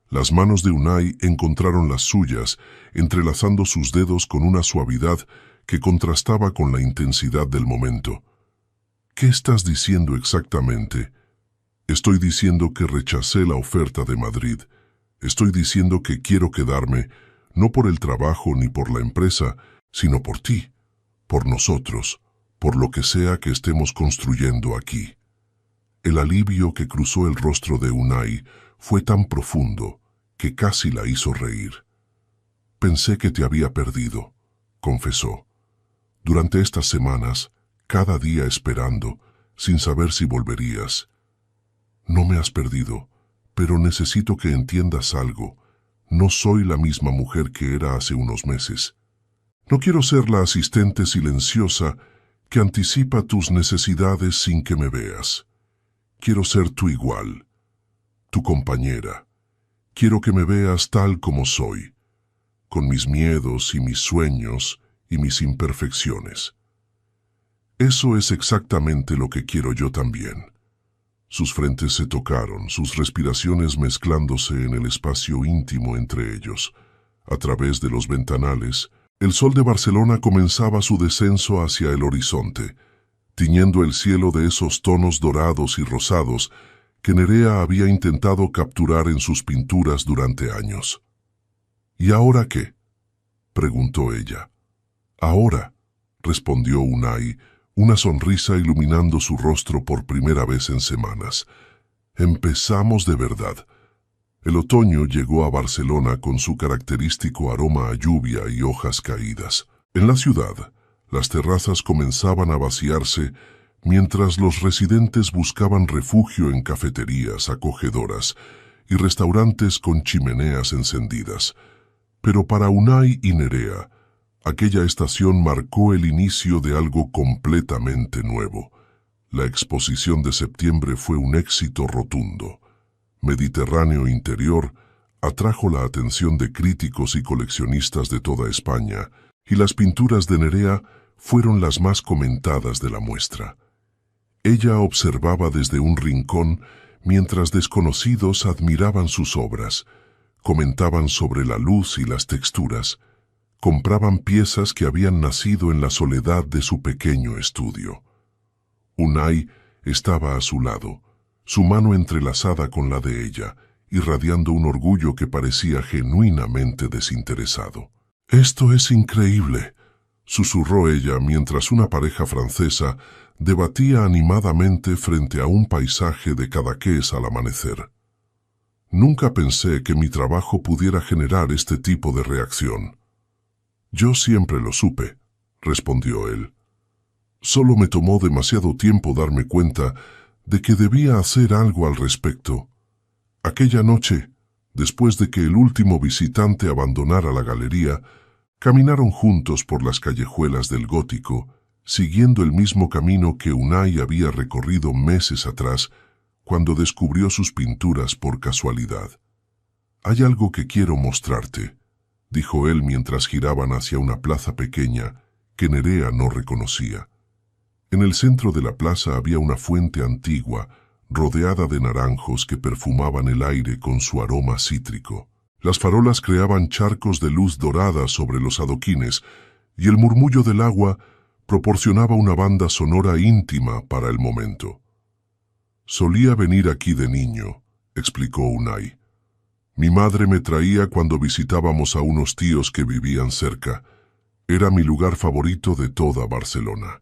Las manos de Unai encontraron las suyas, entrelazando sus dedos con una suavidad que contrastaba con la intensidad del momento. «¿Qué estás diciendo exactamente?» «Estoy diciendo que rechacé la oferta de Madrid. Estoy diciendo que quiero quedarme, no por el trabajo ni por la empresa, sino por ti, por nosotros, por lo que sea que estemos construyendo aquí». El alivio que cruzó el rostro de Unai fue tan profundo que casi la hizo reír. «Pensé que te había perdido», confesó. «Durante estas semanas, cada día esperando, sin saber si volverías. No me has perdido, pero necesito que entiendas algo. No soy la misma mujer que era hace unos meses. No quiero ser la asistente silenciosa que anticipa tus necesidades sin que me veas. Quiero ser tu igual, tu compañera. Quiero que me veas tal como soy, con mis miedos y mis sueños y mis imperfecciones. Eso es exactamente lo que quiero yo también». Sus frentes se tocaron, sus respiraciones mezclándose en el espacio íntimo entre ellos. A través de los ventanales, el sol de Barcelona comenzaba su descenso hacia el horizonte, tiñendo el cielo de esos tonos dorados y rosados que Nerea había intentado capturar en sus pinturas durante años. «¿Y ahora qué?», preguntó ella. «Ahora», respondió Unai, una sonrisa iluminando su rostro por primera vez en semanas. «Empezamos de verdad». El otoño llegó a Barcelona con su característico aroma a lluvia y hojas caídas. En la ciudad, las terrazas comenzaban a vaciarse mientras los residentes buscaban refugio en cafeterías acogedoras y restaurantes con chimeneas encendidas. Pero para Unai y Nerea, aquella estación marcó el inicio de algo completamente nuevo. La exposición de septiembre fue un éxito rotundo. Mediterráneo Interior atrajo la atención de críticos y coleccionistas de toda España, y las pinturas de Nerea fueron las más comentadas de la muestra. Ella observaba desde un rincón mientras desconocidos admiraban sus obras, comentaban sobre la luz y las texturas, compraban piezas que habían nacido en la soledad de su pequeño estudio. Unai estaba a su lado, su mano entrelazada con la de ella, irradiando un orgullo que parecía genuinamente desinteresado. «Esto es increíble», susurró ella mientras una pareja francesa debatía animadamente frente a un paisaje de Cadaqués al amanecer. «Nunca pensé que mi trabajo pudiera generar este tipo de reacción». «Yo siempre lo supe», respondió él. «Solo me tomó demasiado tiempo darme cuenta de que debía hacer algo al respecto. Aquella noche, después de que el último visitante abandonara la galería, caminaron juntos por las callejuelas del Gótico, siguiendo el mismo camino que Unai había recorrido meses atrás cuando descubrió sus pinturas por casualidad. «Hay algo que quiero mostrarte», dijo él mientras giraban hacia una plaza pequeña que Nerea no reconocía. En el centro de la plaza había una fuente antigua, rodeada de naranjos que perfumaban el aire con su aroma cítrico. Las farolas creaban charcos de luz dorada sobre los adoquines, y el murmullo del agua proporcionaba una banda sonora íntima para el momento. «Solía venir aquí de niño», explicó Unai. «Mi madre me traía cuando visitábamos a unos tíos que vivían cerca. Era mi lugar favorito de toda Barcelona».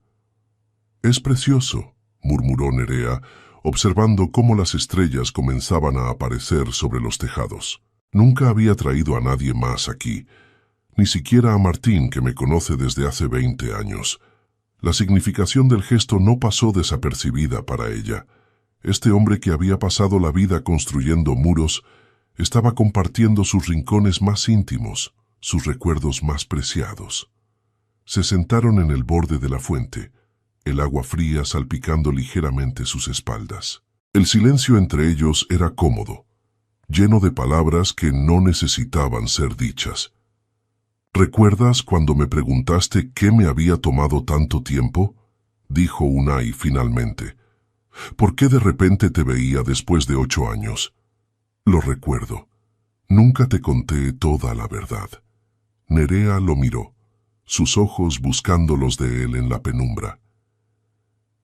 «Es precioso», murmuró Nerea, observando cómo las estrellas comenzaban a aparecer sobre los tejados. «Nunca había traído a nadie más aquí, ni siquiera a Martín, que me conoce desde hace 20 años. La significación del gesto no pasó desapercibida para ella. Este hombre que había pasado la vida construyendo muros estaba compartiendo sus rincones más íntimos, sus recuerdos más preciados». Se sentaron en el borde de la fuente, el agua fría salpicando ligeramente sus espaldas. El silencio entre ellos era cómodo, lleno de palabras que no necesitaban ser dichas. «¿Recuerdas cuando me preguntaste qué me había tomado tanto tiempo?», dijo Unai finalmente. «¿Por qué de repente te veía después de 8 años? Lo recuerdo. Nunca te conté toda la verdad». Nerea lo miró, sus ojos buscando los de él en la penumbra.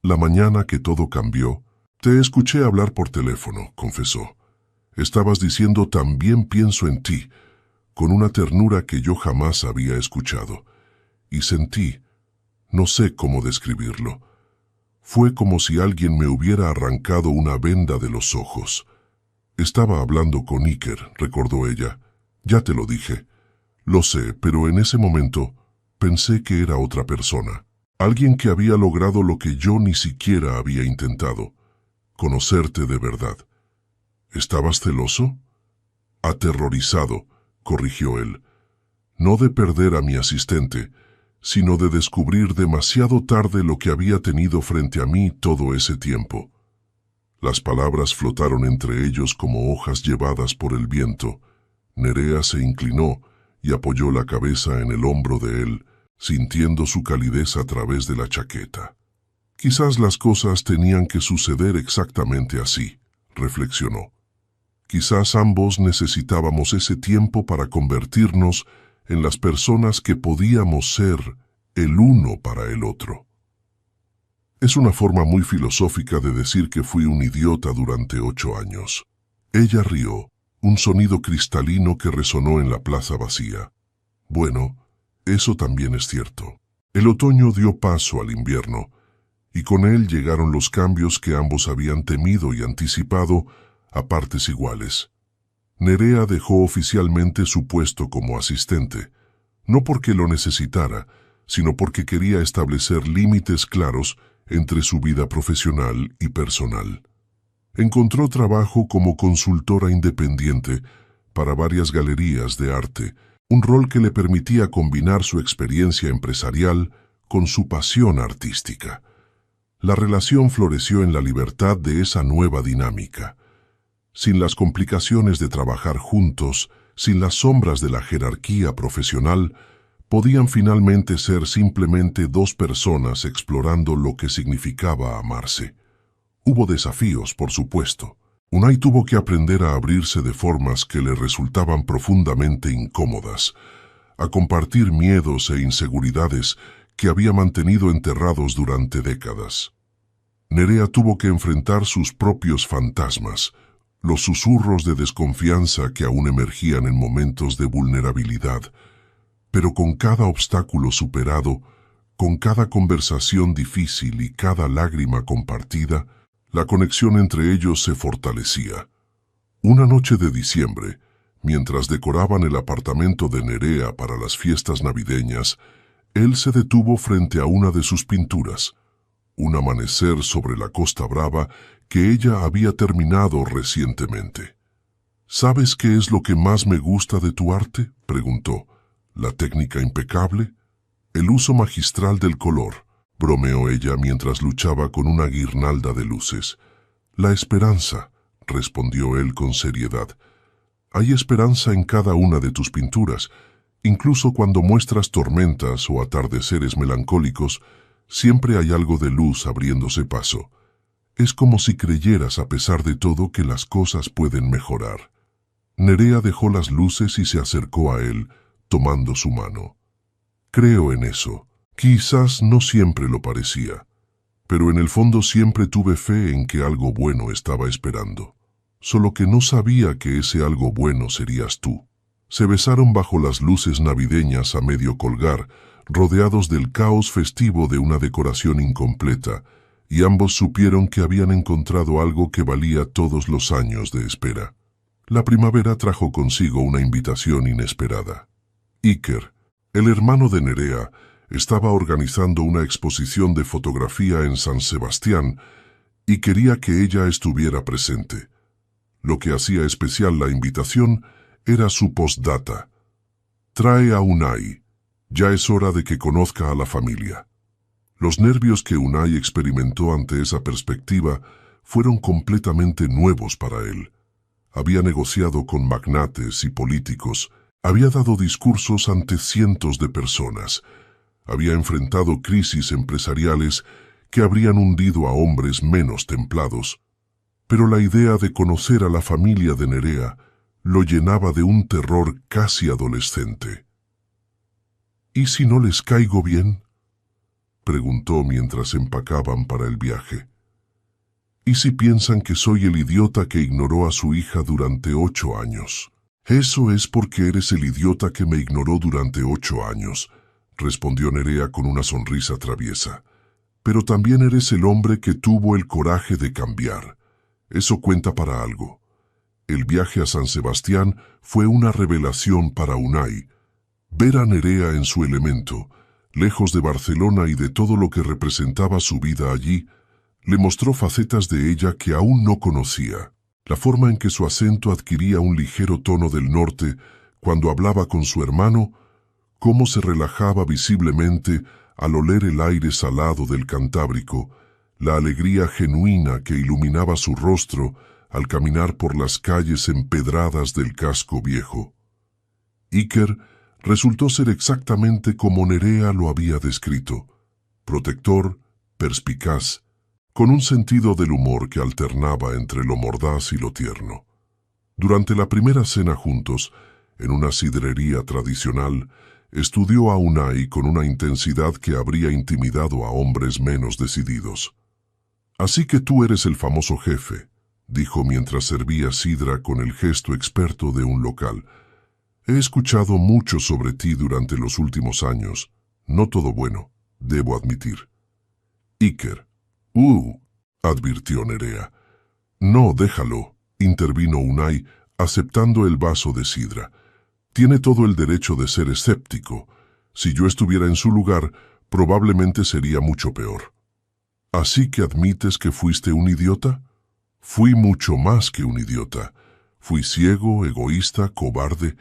«La mañana que todo cambió, te escuché hablar por teléfono», confesó. «Estabas diciendo «también pienso en ti», con una ternura que yo jamás había escuchado. Y sentí, no sé cómo describirlo. Fue como si alguien me hubiera arrancado una venda de los ojos. Estaba hablando con Iker», recordó ella. «Ya te lo dije». «Lo sé, pero en ese momento pensé que era otra persona. Alguien que había logrado lo que yo ni siquiera había intentado. Conocerte de verdad». «¿Estabas celoso?» «Aterrorizado», corrigió él. «No de perder a mi asistente, sino de descubrir demasiado tarde lo que había tenido frente a mí todo ese tiempo». Las palabras flotaron entre ellos como hojas llevadas por el viento. Nerea se inclinó y apoyó la cabeza en el hombro de él, sintiendo su calidez a través de la chaqueta. «Quizás las cosas tenían que suceder exactamente así», reflexionó. «Quizás ambos necesitábamos ese tiempo para convertirnos en las personas que podíamos ser el uno para el otro». Es una forma muy filosófica de decir que fui un idiota durante 8 años. Ella rió, un sonido cristalino que resonó en la plaza vacía. «Bueno, eso también es cierto». El otoño dio paso al invierno, y con él llegaron los cambios que ambos habían temido y anticipado a partes iguales. Nerea dejó oficialmente su puesto como asistente, no porque lo necesitara, sino porque quería establecer límites claros entre su vida profesional y personal. Encontró trabajo como consultora independiente para varias galerías de arte, un rol que le permitía combinar su experiencia empresarial con su pasión artística. La relación floreció en la libertad de esa nueva dinámica. Sin las complicaciones de trabajar juntos, sin las sombras de la jerarquía profesional, podían finalmente ser simplemente dos personas explorando lo que significaba amarse. Hubo desafíos, por supuesto. Unai tuvo que aprender a abrirse de formas que le resultaban profundamente incómodas, a compartir miedos e inseguridades que había mantenido enterrados durante décadas. Nerea tuvo que enfrentar sus propios fantasmas, los susurros de desconfianza que aún emergían en momentos de vulnerabilidad. Pero con cada obstáculo superado, con cada conversación difícil y cada lágrima compartida, la conexión entre ellos se fortalecía. Una noche de diciembre, mientras decoraban el apartamento de Nerea para las fiestas navideñas, él se detuvo frente a una de sus pinturas, un amanecer sobre la Costa Brava que ella había terminado recientemente. ¿Sabes qué es lo que más me gusta de tu arte?, preguntó. ¿La técnica impecable? El uso magistral del color, bromeó ella mientras luchaba con una guirnalda de luces. La esperanza, respondió él con seriedad. Hay esperanza en cada una de tus pinturas. Incluso cuando muestras tormentas o atardeceres melancólicos, siempre hay algo de luz abriéndose paso. Es como si creyeras a pesar de todo que las cosas pueden mejorar. Nerea dejó las luces y se acercó a él, tomando su mano. Creo en eso. Quizás no siempre lo parecía, pero en el fondo siempre tuve fe en que algo bueno estaba esperando. Solo que no sabía que ese algo bueno serías tú. Se besaron bajo las luces navideñas a medio colgar, rodeados del caos festivo de una decoración incompleta, y ambos supieron que habían encontrado algo que valía todos los años de espera. La primavera trajo consigo una invitación inesperada. Iker, el hermano de Nerea, estaba organizando una exposición de fotografía en San Sebastián y quería que ella estuviera presente. Lo que hacía especial la invitación era su postdata. Trae a Unai. Ya es hora de que conozca a la familia. Los nervios que Unai experimentó ante esa perspectiva fueron completamente nuevos para él. Había negociado con magnates y políticos, había dado discursos ante cientos de personas, había enfrentado crisis empresariales que habrían hundido a hombres menos templados, pero la idea de conocer a la familia de Nerea lo llenaba de un terror casi adolescente. ¿Y si no les caigo bien?, preguntó mientras empacaban para el viaje. ¿Y si piensan que soy el idiota que ignoró a su hija durante 8 años? Eso es porque eres el idiota que me ignoró durante 8 años, respondió Nerea con una sonrisa traviesa. Pero también eres el hombre que tuvo el coraje de cambiar. Eso cuenta para algo. El viaje a San Sebastián fue una revelación para Unai. Ver a Nerea en su elemento, lejos de Barcelona y de todo lo que representaba su vida allí, le mostró facetas de ella que aún no conocía. La forma en que su acento adquiría un ligero tono del norte cuando hablaba con su hermano, cómo se relajaba visiblemente al oler el aire salado del Cantábrico, la alegría genuina que iluminaba su rostro al caminar por las calles empedradas del casco viejo. Iker resultó ser exactamente como Nerea lo había descrito: protector, perspicaz, con un sentido del humor que alternaba entre lo mordaz y lo tierno. Durante la primera cena juntos, en una sidrería tradicional, estudió a Unai con una intensidad que habría intimidado a hombres menos decididos. «Así que tú eres el famoso jefe», dijo mientras servía sidra con el gesto experto de un local. «He escuchado mucho sobre ti durante los últimos años. No todo bueno, debo admitir». «Iker». Advirtió Nerea. «No, déjalo», intervino Unai, aceptando el vaso de sidra. «Tiene todo el derecho de ser escéptico. Si yo estuviera en su lugar, probablemente sería mucho peor». «¿Así que admites que fuiste un idiota?» «Fui mucho más que un idiota. Fui ciego, egoísta, cobarde.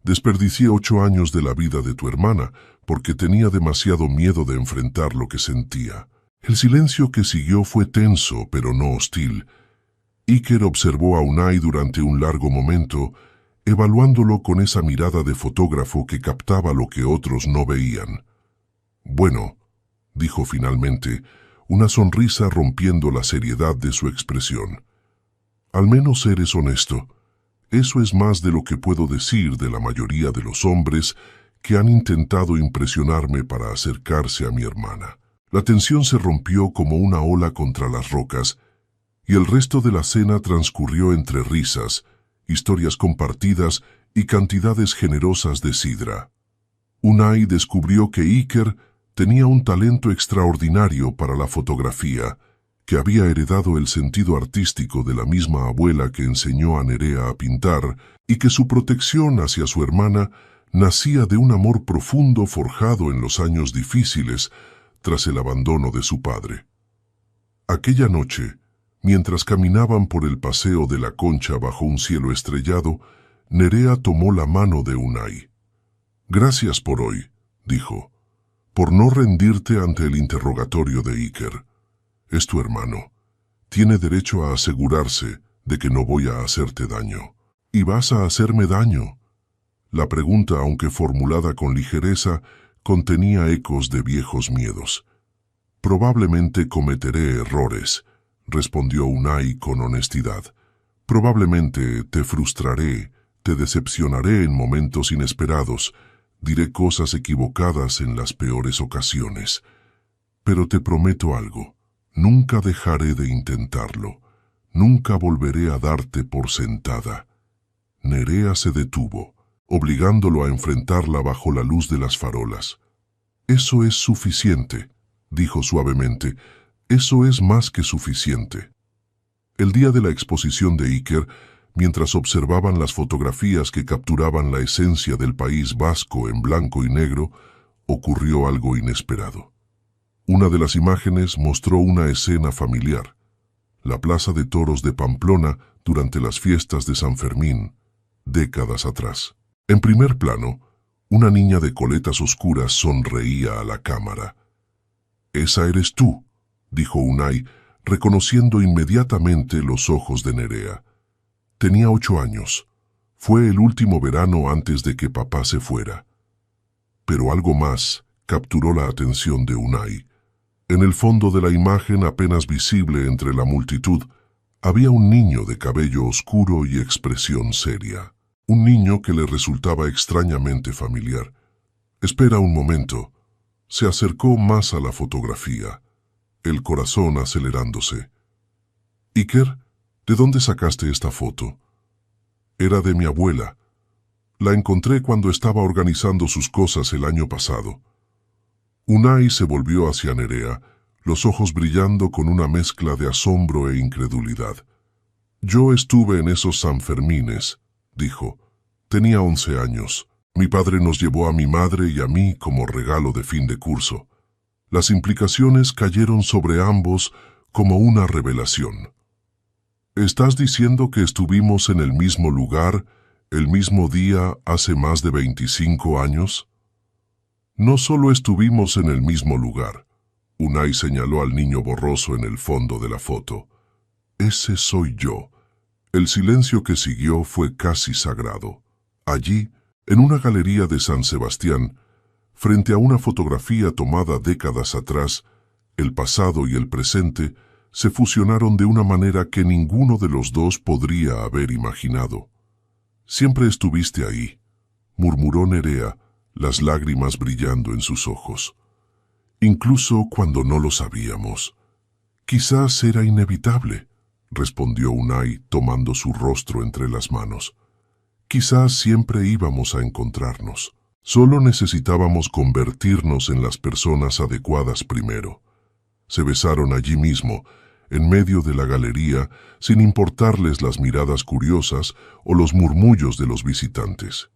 Desperdicié 8 años de la vida de tu hermana porque tenía demasiado miedo de enfrentar lo que sentía». El silencio que siguió fue tenso, pero no hostil. Iker observó a Unai durante un largo momento, evaluándolo con esa mirada de fotógrafo que captaba lo que otros no veían. «Bueno», dijo finalmente, una sonrisa rompiendo la seriedad de su expresión. «Al menos eres honesto. Eso es más de lo que puedo decir de la mayoría de los hombres que han intentado impresionarme para acercarse a mi hermana». La tensión se rompió como una ola contra las rocas y el resto de la cena transcurrió entre risas, historias compartidas y cantidades generosas de sidra. Unai descubrió que Iker tenía un talento extraordinario para la fotografía, que había heredado el sentido artístico de la misma abuela que enseñó a Nerea a pintar, y que su protección hacia su hermana nacía de un amor profundo forjado en los años difíciles tras el abandono de su padre. Aquella noche, mientras caminaban por el paseo de la Concha bajo un cielo estrellado, Nerea tomó la mano de Unai. «Gracias por hoy», dijo, «por no rendirte ante el interrogatorio de Iker. Es tu hermano. Tiene derecho a asegurarse de que no voy a hacerte daño». «¿Y vas a hacerme daño?». La pregunta, aunque formulada con ligereza, contenía ecos de viejos miedos. «Probablemente cometeré errores», respondió Unai con honestidad. «Probablemente te frustraré, te decepcionaré en momentos inesperados, diré cosas equivocadas en las peores ocasiones. Pero te prometo algo, nunca dejaré de intentarlo, nunca volveré a darte por sentada». Nerea se detuvo, obligándolo a enfrentarla bajo la luz de las farolas. «Eso es suficiente», dijo suavemente, «eso es más que suficiente». El día de la exposición de Iker, mientras observaban las fotografías que capturaban la esencia del País Vasco en blanco y negro, ocurrió algo inesperado. Una de las imágenes mostró una escena familiar, la plaza de toros de Pamplona durante las fiestas de San Fermín, décadas atrás. En primer plano, una niña de coletas oscuras sonreía a la cámara. «Esa eres tú», dijo Unai, reconociendo inmediatamente los ojos de Nerea. Tenía 8 años. Fue el último verano antes de que papá se fuera. Pero algo más capturó la atención de Unai. En el fondo de la imagen, apenas visible entre la multitud, había un niño de cabello oscuro y expresión seria. Un niño que le resultaba extrañamente familiar. «Espera un momento». Se acercó más a la fotografía, el corazón acelerándose. «Iker, ¿de dónde sacaste esta foto?» «Era de mi abuela. La encontré cuando estaba organizando sus cosas el año pasado». Unai se volvió hacia Nerea, los ojos brillando con una mezcla de asombro e incredulidad. «Yo estuve en esos Sanfermines», dijo. «Tenía 11 años. Mi padre nos llevó a mi madre y a mí como regalo de fin de curso. Las implicaciones cayeron sobre ambos como una revelación». «¿Estás diciendo que estuvimos en el mismo lugar, el mismo día, hace más de 25 años?» «No solo estuvimos en el mismo lugar», Unai señaló al niño borroso en el fondo de la foto. «Ese soy yo». El silencio que siguió fue casi sagrado. Allí, en una galería de San Sebastián, frente a una fotografía tomada décadas atrás, el pasado y el presente se fusionaron de una manera que ninguno de los dos podría haber imaginado. «Siempre estuviste ahí», murmuró Nerea, las lágrimas brillando en sus ojos. «Incluso cuando no lo sabíamos». «Quizás era inevitable», respondió Unai tomando su rostro entre las manos. «Quizás siempre íbamos a encontrarnos. Solo necesitábamos convertirnos en las personas adecuadas primero». Se besaron allí mismo, en medio de la galería, sin importarles las miradas curiosas o los murmullos de los visitantes.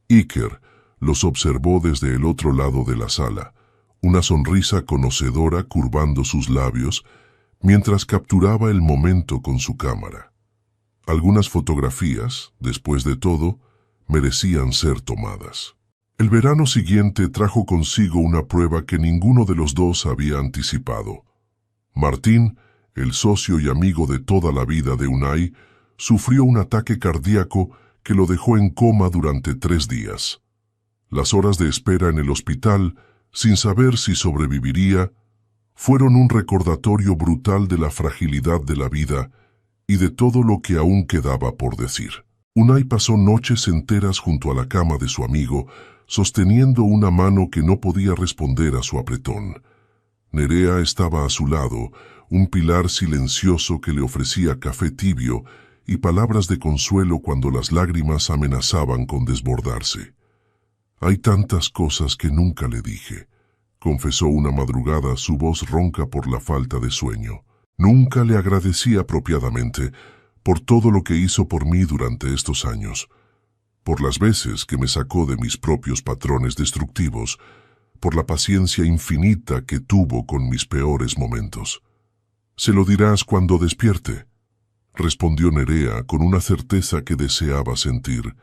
Iker los observó desde el otro lado de la sala, una sonrisa conocedora curvando sus labios, mientras capturaba el momento con su cámara. Algunas fotografías, después de todo, merecían ser tomadas. El verano siguiente trajo consigo una prueba que ninguno de los dos había anticipado. Martín, el socio y amigo de toda la vida de Unai, sufrió un ataque cardíaco que lo dejó en coma durante 3 días. Las horas de espera en el hospital, sin saber si sobreviviría, fueron un recordatorio brutal de la fragilidad de la vida y de todo lo que aún quedaba por decir. Unai pasó noches enteras junto a la cama de su amigo, sosteniendo una mano que no podía responder a su apretón. Nerea estaba a su lado, un pilar silencioso que le ofrecía café tibio y palabras de consuelo cuando las lágrimas amenazaban con desbordarse. «Hay tantas cosas que nunca le dije», confesó una madrugada, su voz ronca por la falta de sueño. «Nunca le agradecí apropiadamente por todo lo que hizo por mí durante estos años, por las veces que me sacó de mis propios patrones destructivos, por la paciencia infinita que tuvo con mis peores momentos». «Se lo dirás cuando despierte», respondió Nerea con una certeza que deseaba sentir,